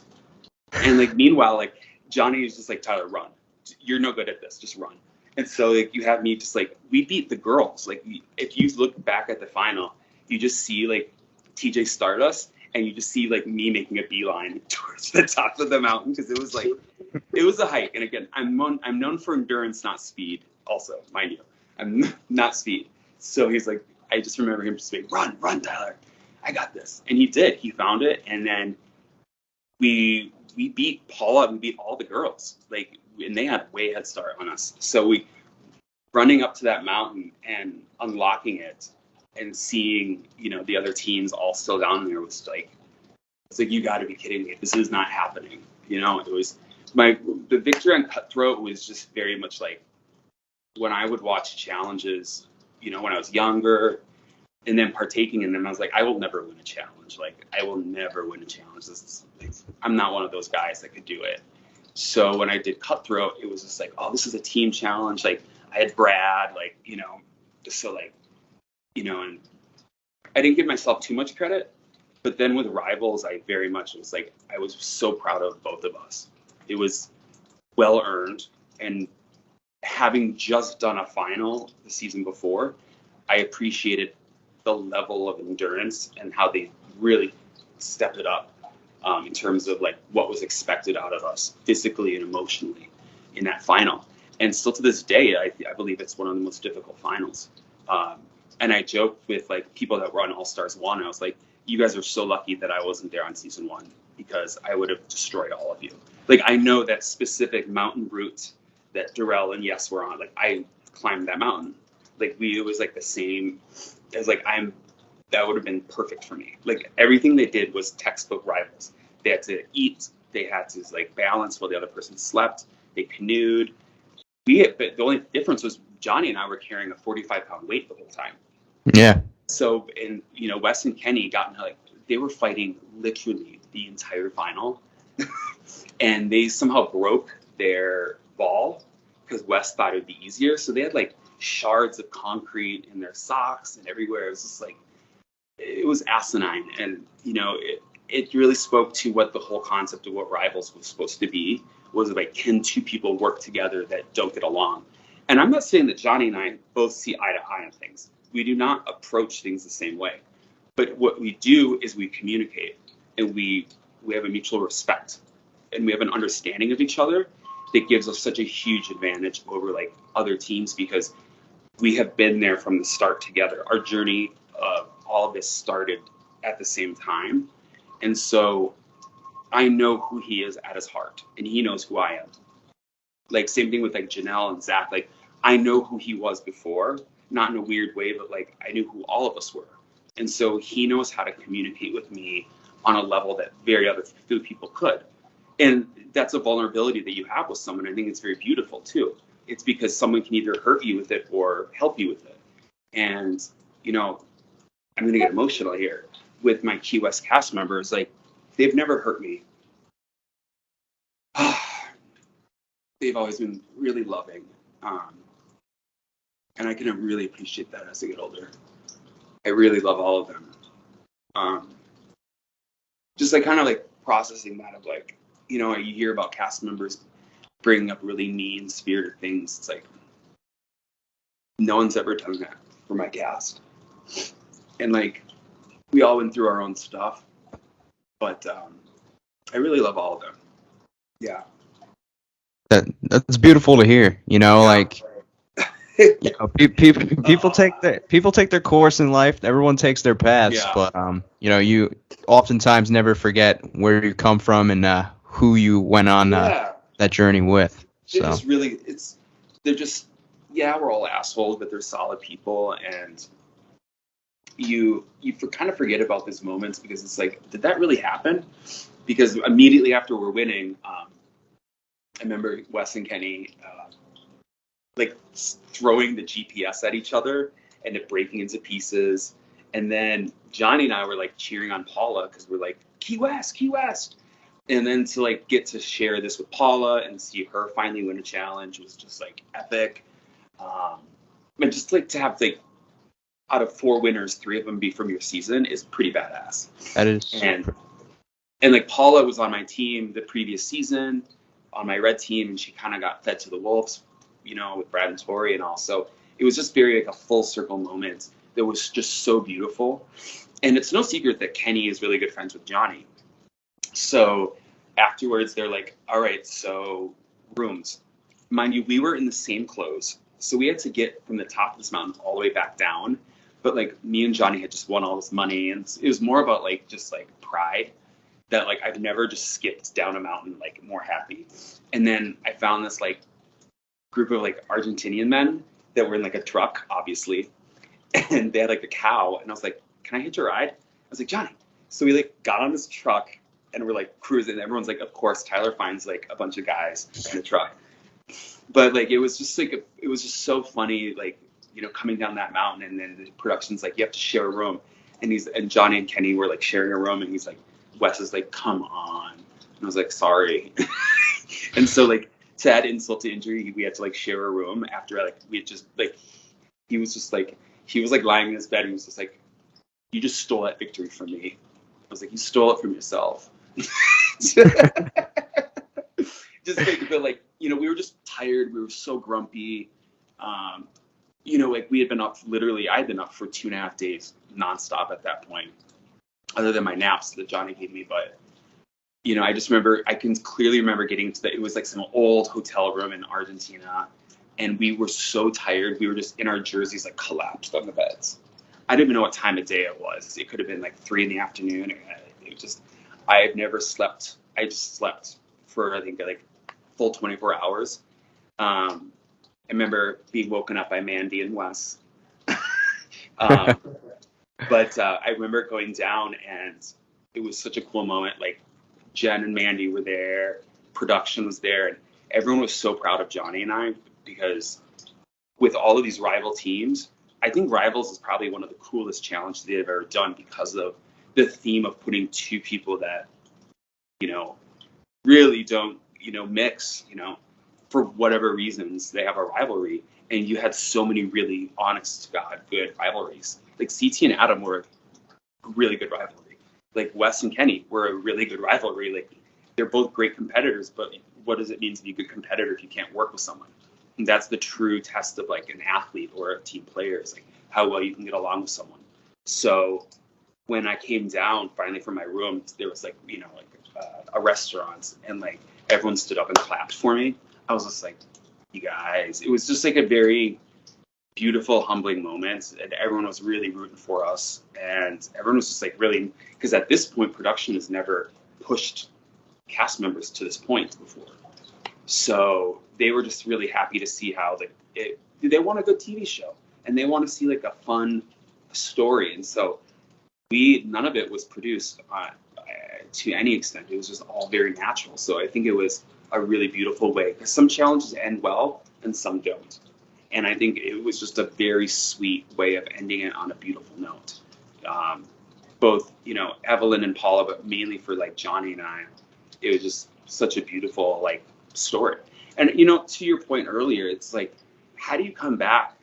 Speaker 3: And like, meanwhile, like Johnny is just like, Tyler, run. You're no good at this. Just run. And so like you have me just like, we beat the girls. Like if you look back at the final, you just see like TJ start us and you just see like me making a beeline towards the top of the mountain because it was like, it was a hike. And again, I'm known for endurance, not speed also, mind you. I'm not speed. So he's like, I just remember him just saying, run, Tyler. I got this. And he did. He found it. And then we beat Paula, we beat all the girls. Like, and they had way head start on us. So we running up to that mountain and unlocking it and seeing, the other teams all still down there was like, it's like, you got to be kidding me. This is not happening. It was the victory on Cutthroat was just very much like when I would watch challenges, when I was younger and then partaking in them, I was like, I will never win a challenge. Like, I will never win a challenge. I'm not one of those guys that could do it. So when I did Cutthroat, it was just like, oh, this is a team challenge. Like, I had Brad, like, so like, and I didn't give myself too much credit. But then with Rivals, I very much was like, I was so proud of both of us. It was well earned. And having just done a final the season before, I appreciated the level of endurance and how they really stepped it up in terms of like what was expected out of us physically and emotionally in that final. And still to this day, I believe it's one of the most difficult finals. And I joked with like people that were on All Stars 1. I was like, you guys are so lucky that I wasn't there on season 1 because I would have destroyed all of you. Like, I know that specific mountain route that Darrell and Yes were on. Like, I climbed that mountain. Like, it was like the same as like, that would have been perfect for me. Like, everything they did was textbook Rivals. They had to eat, they had to like balance while the other person slept, they canoed. But the only difference was Johnny and I were carrying a 45-pound weight the whole time.
Speaker 1: Yeah.
Speaker 3: So, and you know, Wes and Kenny got like, they were fighting literally the entire final. And they somehow broke their ball because Wes thought it would be easier. So they had like shards of concrete in their socks and everywhere. It was just like, it was asinine. And, you know, it really spoke to what the whole concept of what Rivals was supposed to be, was like, can two people work together that don't get along? And I'm not saying that Johnny and I both see eye to eye on things. We do not approach things the same way. But what we do is we communicate, and we have a mutual respect, and we have an understanding of each other that gives us such a huge advantage over like other teams, because we have been there from the start together. Our journey of all of this started at the same time. And so I know who he is at his heart, and he knows who I am. Like, same thing with like Janelle and Zach. Like, I know who he was before, not in a weird way, but like I knew who all of us were. And so he knows how to communicate with me on a level that very few people could. And that's a vulnerability that you have with someone. I think it's very beautiful too. It's because someone can either hurt you with it or help you with it. And, you know, I'm going to get emotional here with my Key West cast members. Like, they've never hurt me. They've always been really loving. And I can really appreciate that as I get older. I really love all of them. Just like kind of like processing that of like, you know, you hear about cast members bringing up really mean-spirited things. It's like, no one's ever done that for my cast. And like, we all went through our own stuff, but I really love all of them. Yeah.
Speaker 1: That's beautiful to hear. You know,
Speaker 3: Yeah.
Speaker 1: like, you know, people take their course in life. Everyone takes their paths,
Speaker 3: Yeah.
Speaker 1: but you know, you oftentimes never forget where you come from and who you went on that journey with.
Speaker 3: They're
Speaker 1: So
Speaker 3: just really, they're just, yeah, we're all assholes, but they're solid people, and you kind of forget about these moments because it's like, did that really happen? Because immediately after we're winning, I remember Wes and Kenny like throwing the GPS at each other and it breaking into pieces. And then Johnny and I were like cheering on Paula because we're like, Key West, Key West. And then to like get to share this with Paula and see her finally win a challenge was just like epic. And just like to have like out of 4 winners, 3 of them be from your season is pretty badass.
Speaker 1: that is.
Speaker 3: And like Paula was on my team the previous season on my red team, and she kind of got fed to the wolves, you know, with Brad and Tori and all. So it was just very like a full circle moment that was just so beautiful. And it's no secret that Kenny is really good friends with Johnny. So afterwards, they're like, all right, so rooms. Mind you, we were in the same clothes. So we had to get from the top of this mountain all the way back down. But like me and Johnny had just won all this money. And it was more about like just like pride that like I've never just skipped down a mountain like more happy. And then I found this like group of like Argentinian men that were in like a truck, obviously. And they had like a cow. And I was like, can I hitch a ride? I was like, Johnny. So we like got on this truck and we're like cruising. And everyone's like, of course, Tyler finds like a bunch of guys in the truck. But like, it was just like, it was just so funny, like, you know, coming down that mountain, and then the production's like, you have to share a room. And Johnny and Kenny were like sharing a room, and he's like, Wes is like, come on. And I was like, sorry. And so like, to add insult to injury, we had to like share a room after like, we had just like, he was like lying in his bed. And he was just like, you just stole that victory from me. I was like, you stole it from yourself. Just like, but like, you know, we were just tired. We were so grumpy. You know, like we had been up I had been up for 2.5 days nonstop at that point, other than my naps that Johnny gave me. But, you know, I can clearly remember getting to it was like some old hotel room in Argentina. and we were so tired. We were just in our jerseys, like collapsed on the beds. I didn't even know what time of day it was. It could have been like 3 PM. It just, I have never slept. I just slept for, I think, like full 24 hours. I remember being woken up by Mandy and Wes. But I remember going down, and it was such a cool moment. Like, Jen and Mandy were there, production was there, and everyone was so proud of Johnny and I, because with all of these rival teams, I think Rivals is probably one of the coolest challenges they've ever done, because of the theme of putting two people that, you know, really don't, you know, mix, you know, for whatever reasons they have a rivalry. And you had so many really honest to God good rivalries. Like CT and Adam were a really good rivalry. Like Wes and Kenny were a really good rivalry. Like, they're both great competitors, but what does it mean to be a good competitor if you can't work with someone? And that's the true test of like an athlete or a team player, is like how well you can get along with someone. So when I came down finally from my room, there was like, you know, like a restaurant, and like everyone stood up and clapped for me. I was just like, you guys, it was just like a very beautiful, humbling moment, and everyone was really rooting for us, and everyone was just like really, because at this point production has never pushed cast members to this point before, so they were just really happy to see how they want a good TV show, and they want to see like a fun story. And so none of it was produced to any extent. It was just all very natural. So I think it was a really beautiful way, because some challenges end well and some don't. And I think it was just a very sweet way of ending it on a beautiful note. Both, you know, Evelyn and Paula, but mainly for like Johnny and I, it was just such a beautiful like story. And, you know, to your point earlier, it's like, how do you come back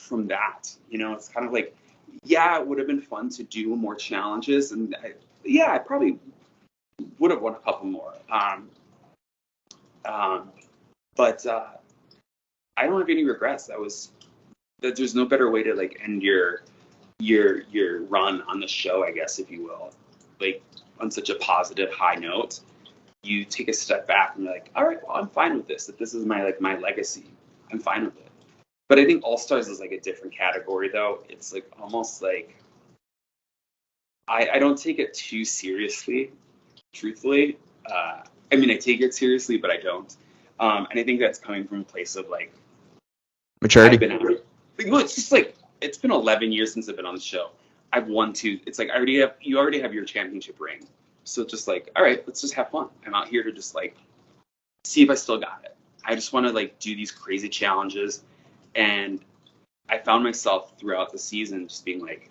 Speaker 3: from that? You know, it's kind of like, yeah, it would have been fun to do more challenges. And I probably would have won a couple more. But I don't have any regrets. There's no better way to like end your run on the show, I guess, if you will, like on such a positive high note. You take a step back and you're like, all right, well, I'm fine with this. If this is my legacy, I'm fine with it. But I think All Stars is like a different category, though. It's like almost like I don't take it too seriously, truthfully. I mean, I take it seriously, but I don't. And I think that's coming from a place of like
Speaker 1: maturity.
Speaker 3: Well, it's just like, it's been 11 years since I've been on the show. I've won 2. It's like you already have your championship ring. So just like, all right, let's just have fun. I'm out here to just like see if I still got it. I just want to like do these crazy challenges. And I found myself throughout the season just being like,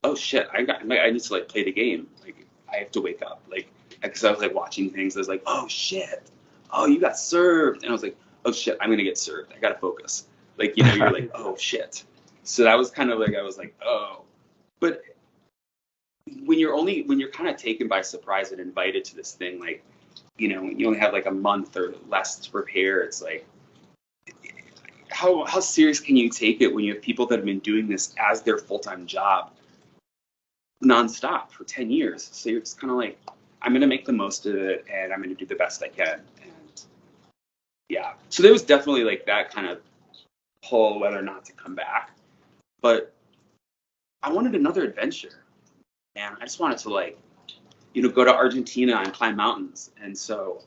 Speaker 3: oh shit, I need to like play the game. Like, I have to wake up. Like, because I was like watching things. I was like, oh shit, oh, you got served. And I was like, oh shit, I'm gonna get served. I gotta focus. Like, you know, you're like, oh shit. So that was kind of like, I was like, oh. But when you're kind of taken by surprise and invited to this thing, like, you know, you only have like a month or less to prepare. It's like, how serious can you take it when you have people that have been doing this as their full-time job nonstop for 10 years? So you're just kind of like, I'm going to make the most of it, and I'm going to do the best I can. And yeah, so there was definitely like that kind of pull whether or not to come back. But I wanted another adventure, and I just wanted to like, you know, go to Argentina and climb mountains. And so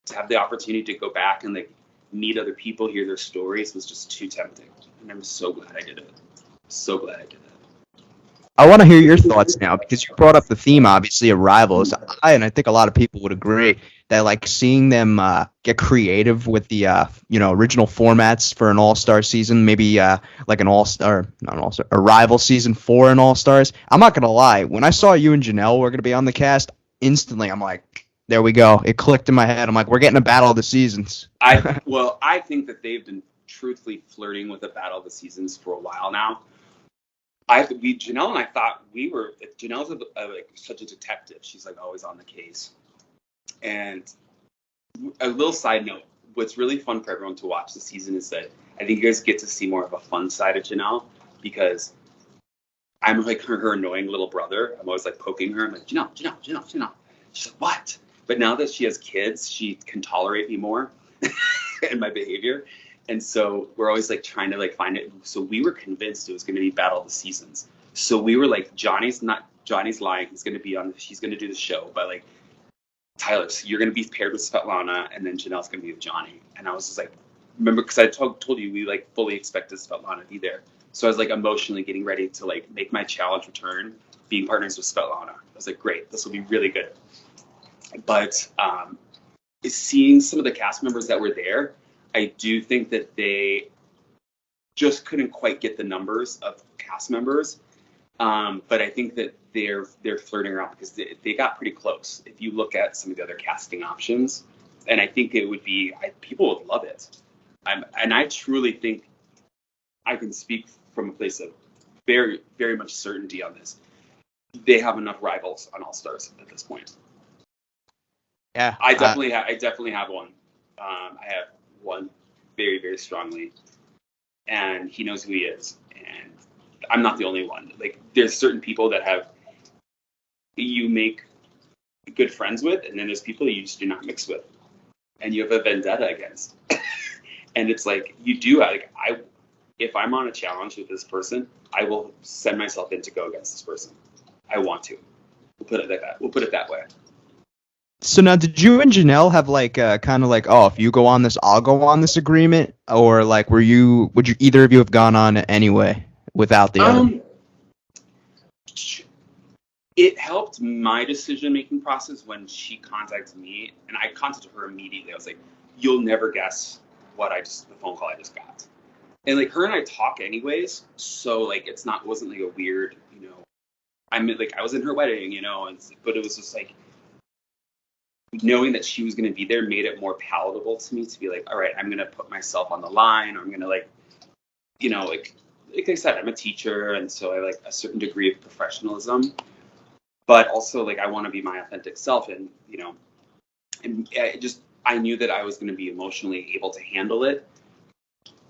Speaker 3: to have the opportunity to go back and like meet other people, hear their stories, was just too tempting. And I'm so glad I did it. So glad I did it.
Speaker 1: I want to hear your thoughts now, because you brought up the theme, obviously, of Rivals. And I think a lot of people would agree that like seeing them get creative with the original formats for an All-Star season, maybe like an All-Star, not an All-Star, a Rival season for an All-Stars. I'm not gonna lie, when I saw you and Janelle were gonna be on the cast, instantly I'm like, there we go. It clicked in my head. I'm like, we're getting a battle of the seasons.
Speaker 3: I think that they've been truthfully flirting with a battle of the seasons for a while now. Janelle and I thought Janelle's like such a detective. She's like always on the case. And a little side note, what's really fun for everyone to watch this season is that I think you guys get to see more of a fun side of Janelle, because I'm like her annoying little brother. I'm always like poking her. I'm like, Janelle. She's like, what? But now that she has kids, she can tolerate me more and my behavior. And so we're always like trying to like find it. So we were convinced it was going to be Battle of the Seasons. So we were like, Johnny's lying. He's going to do the show. But like, Tyler, so you're going to be paired with Svetlana, and then Janelle's going to be with Johnny. And I was just like, remember, because I told you we like fully expected Svetlana to be there. So I was like emotionally getting ready to like make my challenge return, being partners with Svetlana. I was like, great, this will be really good. But seeing some of the cast members that were there, I do think that they just couldn't quite get the numbers of cast members. But I think that they're flirting around because they got pretty close. If you look at some of the other casting options, and I think it would be, people would love it. And I truly think I can speak from a place of very, very much certainty on this. They have enough rivals on All Stars at this point.
Speaker 1: Yeah,
Speaker 3: I definitely have one. I have one very, very strongly, and he knows who he is. And I'm not the only one. Like, there's certain people that you make good friends with, and then there's people you just do not mix with, and you have a vendetta against. And it's like, you do, like, if I'm on a challenge with this person, I will send myself in to go against this person. I want to. We'll put it that way.
Speaker 1: So now, did you and Janelle have like kind of like, oh, if you go on this, I'll go on this agreement, or like, would you either of you have gone on it anyway without the other?
Speaker 3: It helped my decision-making process when she contacted me, and I contacted her immediately. I was like, "You'll never guess the phone call I just got." And like, her and I talk anyways, so like, wasn't like a weird, I was in her wedding, but it was just like, knowing that she was going to be there made it more palatable to me to be like, all right, I'm going to put myself on the line. I'm going to like I said, I'm a teacher. And so I like a certain degree of professionalism, but also like, I want to be my authentic self. And, I knew that I was going to be emotionally able to handle it,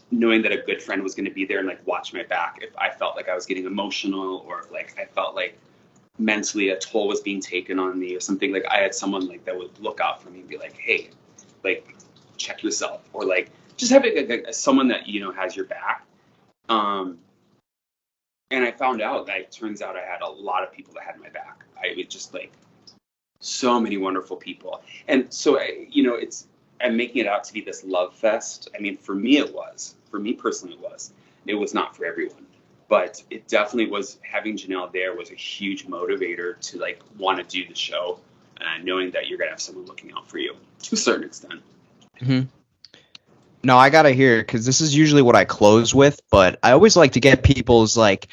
Speaker 3: knowing that a good friend was going to be there and like watch my back if I felt like I was getting emotional, or if like I felt like mentally a toll was being taken on me or something. Like, I had someone like that would look out for me and be like, hey, like, check yourself, or like just having someone that has your back. And I found out that it turns out I had a lot of people that had my back. I was just like, so many wonderful people. And so I'm making it out to be this love fest. I mean, for me personally it was not for everyone. But it definitely was, having Janelle there was a huge motivator to like want to do the show, knowing that you're going to have someone looking out for you to a certain extent.
Speaker 1: Mm-hmm. No, I got to hear it, because this is usually what I close with, but I always like to get people's like,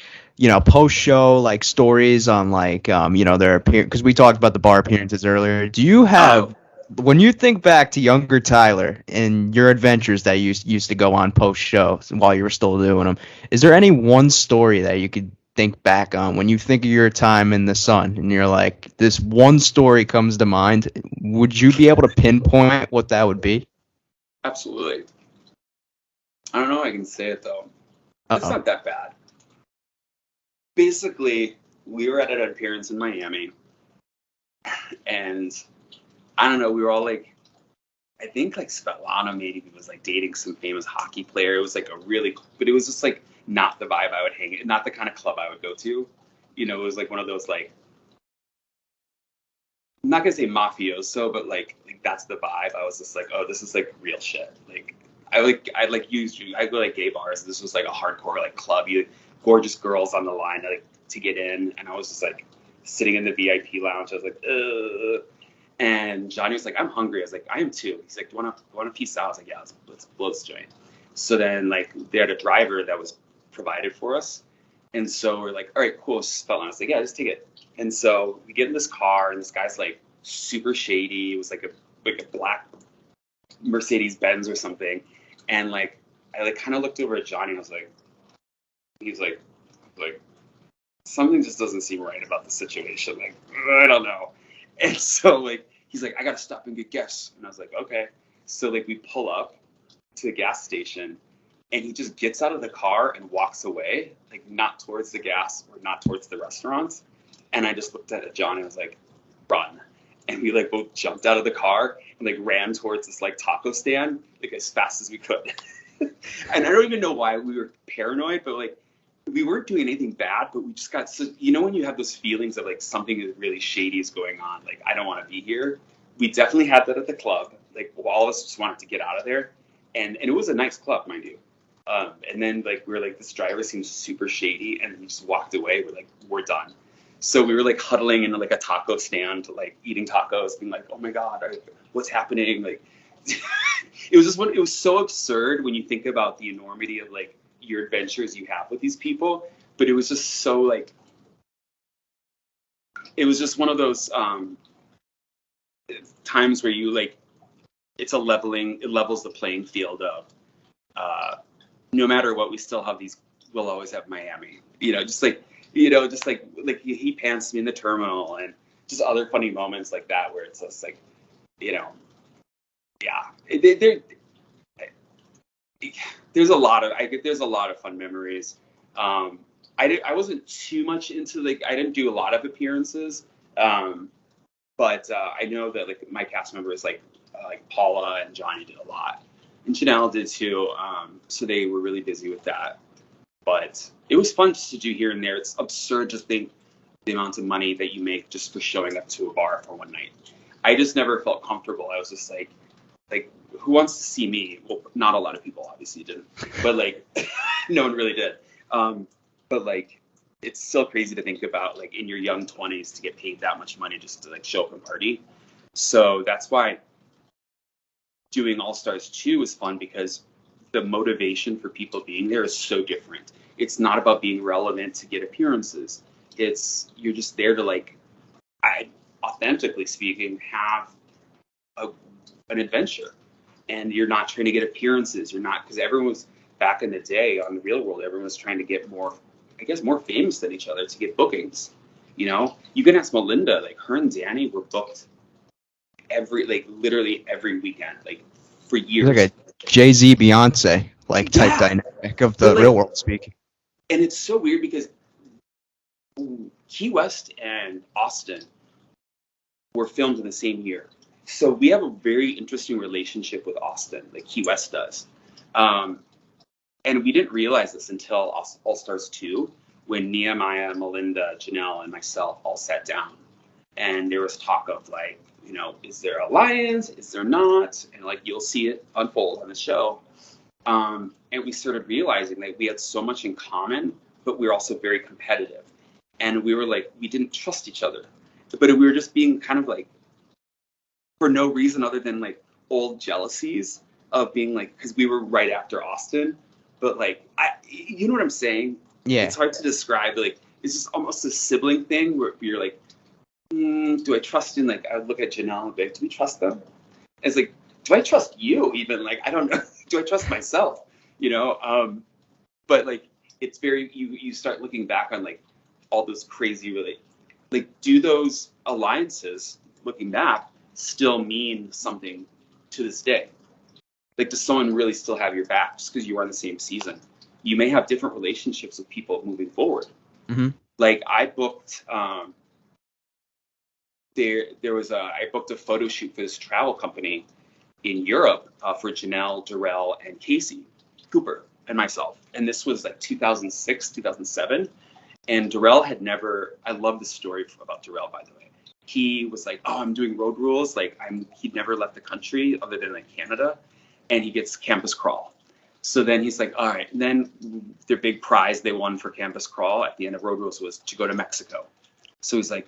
Speaker 1: post-show like stories on like, their appearance, because we talked about the bar appearances earlier. Do you have, when you think back to younger Tyler and your adventures that you used to go on post-show while you were still doing them, is there any one story that you could think back on when you think of your time in the sun and you're like, this one story comes to mind? Would you be able to pinpoint what that would be?
Speaker 3: Absolutely. I don't know if I can say it though. It's not that bad. Basically, we were at an appearance in Miami, and I don't know, we were all like, I think like Svetlana maybe was like dating some famous hockey player. It was like but it was just like not the vibe I would hang in, not the kind of club I would go to. It was like one of those like, I'm not gonna say mafioso, but like that's the vibe. I was just like, oh, this is like real shit. Like I go like gay bars. This was like a hardcore like club. Gorgeous girls on the line like to get in, and I was just like sitting in the VIP lounge. I was like, ugh. And Johnny was like, I'm hungry. I was like, I am too. He's like, do you want a piece out? I was like, yeah, let's blow this joint. So then like they had a driver that was provided for us, and so we're like, all right, cool. I was like, yeah, just take it. And so we get in this car, and this guy's like super shady. It was like a black Mercedes Benz or something. And like I like kind of looked over at Johnny, and I was like, he's like something just doesn't seem right about the situation. Like, I don't know. And so like he's like, I gotta stop and get gas. And I was like, okay. So like we pull up to the gas station, and he just gets out of the car and walks away, like not towards the gas or not towards the restaurants. And I just looked at John and I was like, run. And we like both jumped out of the car and like ran towards this like taco stand like as fast as we could. And I don't even know why we were paranoid, but like we weren't doing anything bad, but we just got so, you know, when you have those feelings of like something is really shady is going on, like I don't want to be here. We definitely had that at the club. Like all of us just wanted to get out of there, and it was a nice club, mind you. And then like we were like, this driver seems super shady, and we just walked away. We're like, we're done. So we were like huddling in like a taco stand, like eating tacos, being like, oh my god, what's happening? Like it was just it was so absurd when you think about the enormity of like your adventures you have with these people, but it was just so like it was just one of those times where you like it levels the playing field of no matter what, we still have these, we'll always have Miami, just like he pants me in the terminal, and just other funny moments like that where it's just like yeah, there's a lot of fun memories. I wasn't too much into I didn't do a lot of appearances, but I know that like my cast members like Paula and Johnny did a lot, and Janelle did too. So they were really busy with that, but it was fun just to do here and there. It's absurd to think the amount of money that you make just for showing up to a bar for one night. I just never felt comfortable. I was just like who wants to see me? Well, not a lot of people obviously didn't, but like no one really did. But like it's still crazy to think about like in your young 20s to get paid that much money just to like show up and party. So that's why doing All Stars 2 was fun, because the motivation for people being there is so different. It's not about being relevant to get appearances. You're just there to like, authentically speaking, have an adventure, and you're not trying to get appearances. You're not, because everyone was back in the day on the Real World. Everyone was trying to get more famous than each other to get bookings. You can ask Melinda, like her and Danny were booked literally every weekend, like for years.
Speaker 1: It's like a Jay-Z Beyonce type dynamic of the Real World speaking.
Speaker 3: And it's so weird because Key West and Austin were filmed in the same year. So we have a very interesting relationship with Austin, like Key West does. And we didn't realize this until All Stars 2, when Nehemiah, Melinda, Janelle, and myself all sat down. And there was talk of like, is there an alliance? Is there not? And like, you'll see it unfold on the show. And we started realizing that we had so much in common, but we were also very competitive. And we were like, we didn't trust each other, but we were just being kind of like, for no reason other than like old jealousies of being like, because we were right after Austin, but like, you know what I'm saying?
Speaker 1: Yeah.
Speaker 3: It's hard to describe. Like, it's just almost a sibling thing where you're like, do I trust in, like, I would look at Janelle and be like, do we trust them? And it's like, do I trust you even? Like, I don't know. Do I trust myself? But like, it's very, you start looking back on like all those crazy, really, like, do those alliances, looking back, still mean something to this day? Like, does someone really still have your back just because you were on the same season? You may have different relationships with people moving forward.
Speaker 1: Mm-hmm.
Speaker 3: Like, I booked, I booked a photo shoot for this travel company in Europe for Janelle, Darrell, and Casey Cooper and myself. And this was like 2006, 2007. And Darrell had never, I love this story about Darrell, by the way. He was like, oh, I'm doing road rules. Like, he'd never left the country other than like Canada. And he gets campus crawl. So then he's like, all right. And then their big prize they won for campus crawl at the end of road rules was to go to Mexico. So he's like,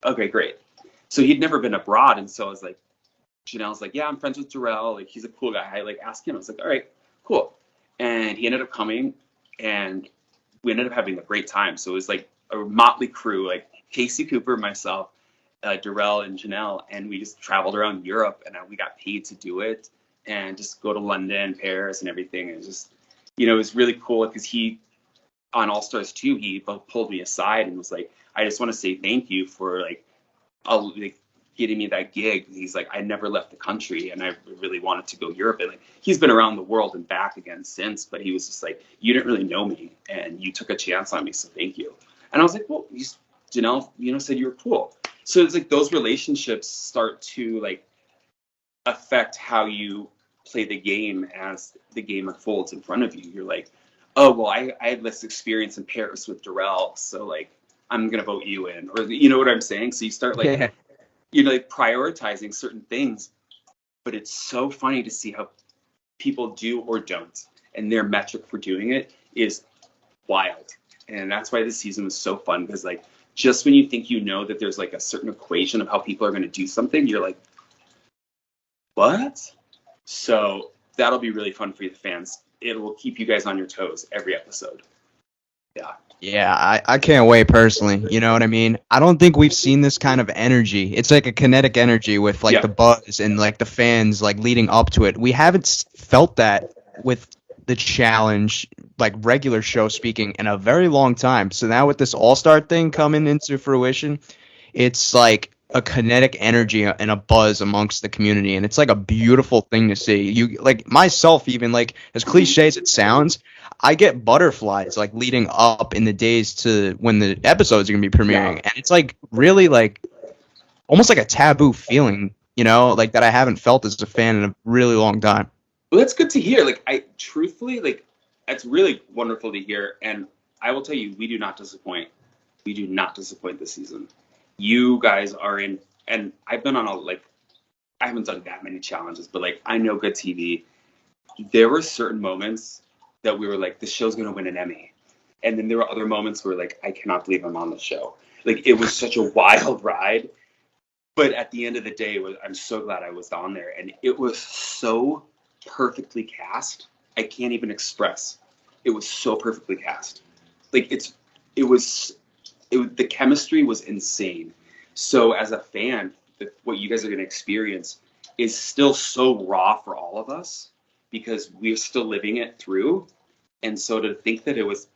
Speaker 3: okay, great. So he'd never been abroad. And so I was like, Janelle's like, yeah, I'm friends with Darrell. Like, he's a cool guy. I like asked him. I was like, all right, cool. And he ended up coming, and we ended up having a great time. So it was like a motley crew, like Casey Cooper, myself, Darrell, and Janelle. And we just traveled around Europe, and we got paid to do it and just go to London, Paris, and everything. And just, it was really cool because he, on All Stars 2, he pulled me aside and was like, I just want to say thank you for like getting me that gig. He's like, I never left the country, and I really wanted to go Europe. And like, he's been around the world and back again since, but he was just like, you didn't really know me, and you took a chance on me, so thank you. And I was like, well, Janelle, said you were cool. So it's like those relationships start to like affect how you play the game as the game unfolds in front of you. You're like, oh, well, I had this experience in Paris with Darrell, so like I'm gonna vote you in, or you know what I'm saying? So you start like
Speaker 1: Yeah.
Speaker 3: you know, like prioritizing certain things, but it's so funny to see how people do or don't, and their metric for doing it is wild. And that's why this season was so fun, because like just when you think you know that there's like a certain equation of how people are going to do something, you're like, what? So that'll be really fun for you, the fans. It will keep you guys on your toes every episode. Yeah.
Speaker 1: Yeah, I can't wait personally. You know what I mean? I don't think we've seen this kind of energy. It's like a kinetic energy with like
Speaker 3: Yeah.
Speaker 1: the buzz and like the fans like leading up to it. We haven't felt that with the challenge, like regular show speaking, in a very long time. So now with this All-Star thing coming into fruition, it's like a kinetic energy and a buzz amongst the community, and it's like a beautiful thing to see. You like myself, even like as cliche as it sounds, I get butterflies like leading up in the days to when the episodes are gonna be premiering,
Speaker 3: Yeah.
Speaker 1: and it's like really like almost like a taboo feeling, you know, like that I haven't felt as a fan in a really long time.
Speaker 3: Well, that's good to hear. Like, I truthfully, like, it's really wonderful to hear. And I will tell you, we do not disappoint. We do not disappoint this season. You guys are in, and I've been on a, like, I haven't done that many challenges, but like, I know good TV. There were certain moments that we were like, this show's going to win an Emmy. And then there were other moments where, like, I cannot believe I'm on the show. Like, it was such a wild ride. But at the end of the day, I'm so glad I was on there. And it was so perfectly cast. I can't even express. It was so perfectly cast. Like the chemistry was insane. So as a fan, what you guys are going to experience is still so raw for all of us, because we're still living it through. And so to think that it was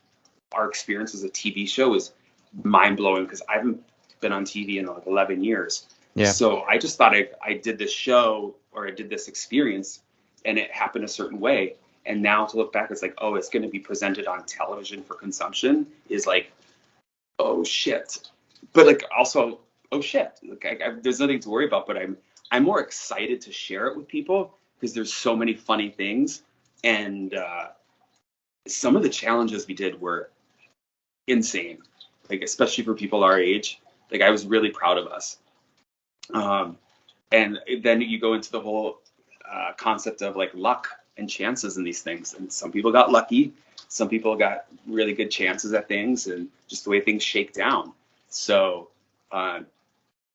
Speaker 3: our experience as a TV show is mind blowing, because I haven't been on TV in like 11 years.
Speaker 1: Yeah.
Speaker 3: So I just thought I did this show, or I did this experience, and it happened a certain way. And now to look back, it's like, oh, it's going to be presented on television for consumption, is like, oh shit. But like also, oh shit. Like there's nothing to worry about. But I'm more excited to share it with people, because there's so many funny things, and some of the challenges we did were insane. Like especially for people our age. Like I was really proud of us. And then you go into the whole concept of like luck and chances in these things. And some people got lucky. Some people got really good chances at things, and just the way things shake down. So I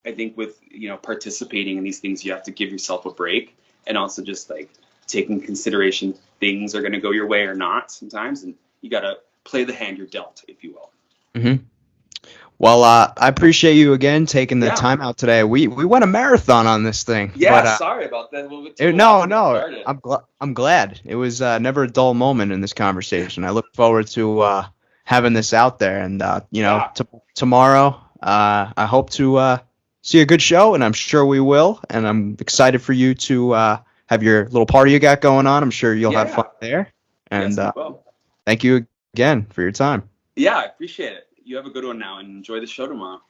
Speaker 3: think with, you know, participating in these things, you have to give yourself a break, and also just like taking consideration things are going to go your way or not sometimes. And you got to play the hand you're dealt, if you will.
Speaker 1: Mm-hmm. Well, I appreciate you again taking the
Speaker 3: Yeah.
Speaker 1: time out today. We went a marathon on this thing.
Speaker 3: Yeah,
Speaker 1: but,
Speaker 3: sorry about that. We'll get
Speaker 1: no. I'm glad. It was never a dull moment in this conversation. I look forward to having this out there, and you know,
Speaker 3: Yeah.
Speaker 1: tomorrow, I hope to see a good show, and I'm sure we will. And I'm excited for you to have your little party you got going on. I'm sure you'll have fun there. And
Speaker 3: Yes, we will.
Speaker 1: thank you again for your time.
Speaker 3: Yeah, I appreciate it. You have a good one now, and enjoy the show tomorrow.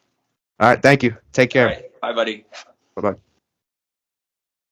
Speaker 1: All right, thank you. Take care.
Speaker 3: All right. Bye, buddy.
Speaker 1: Bye-bye.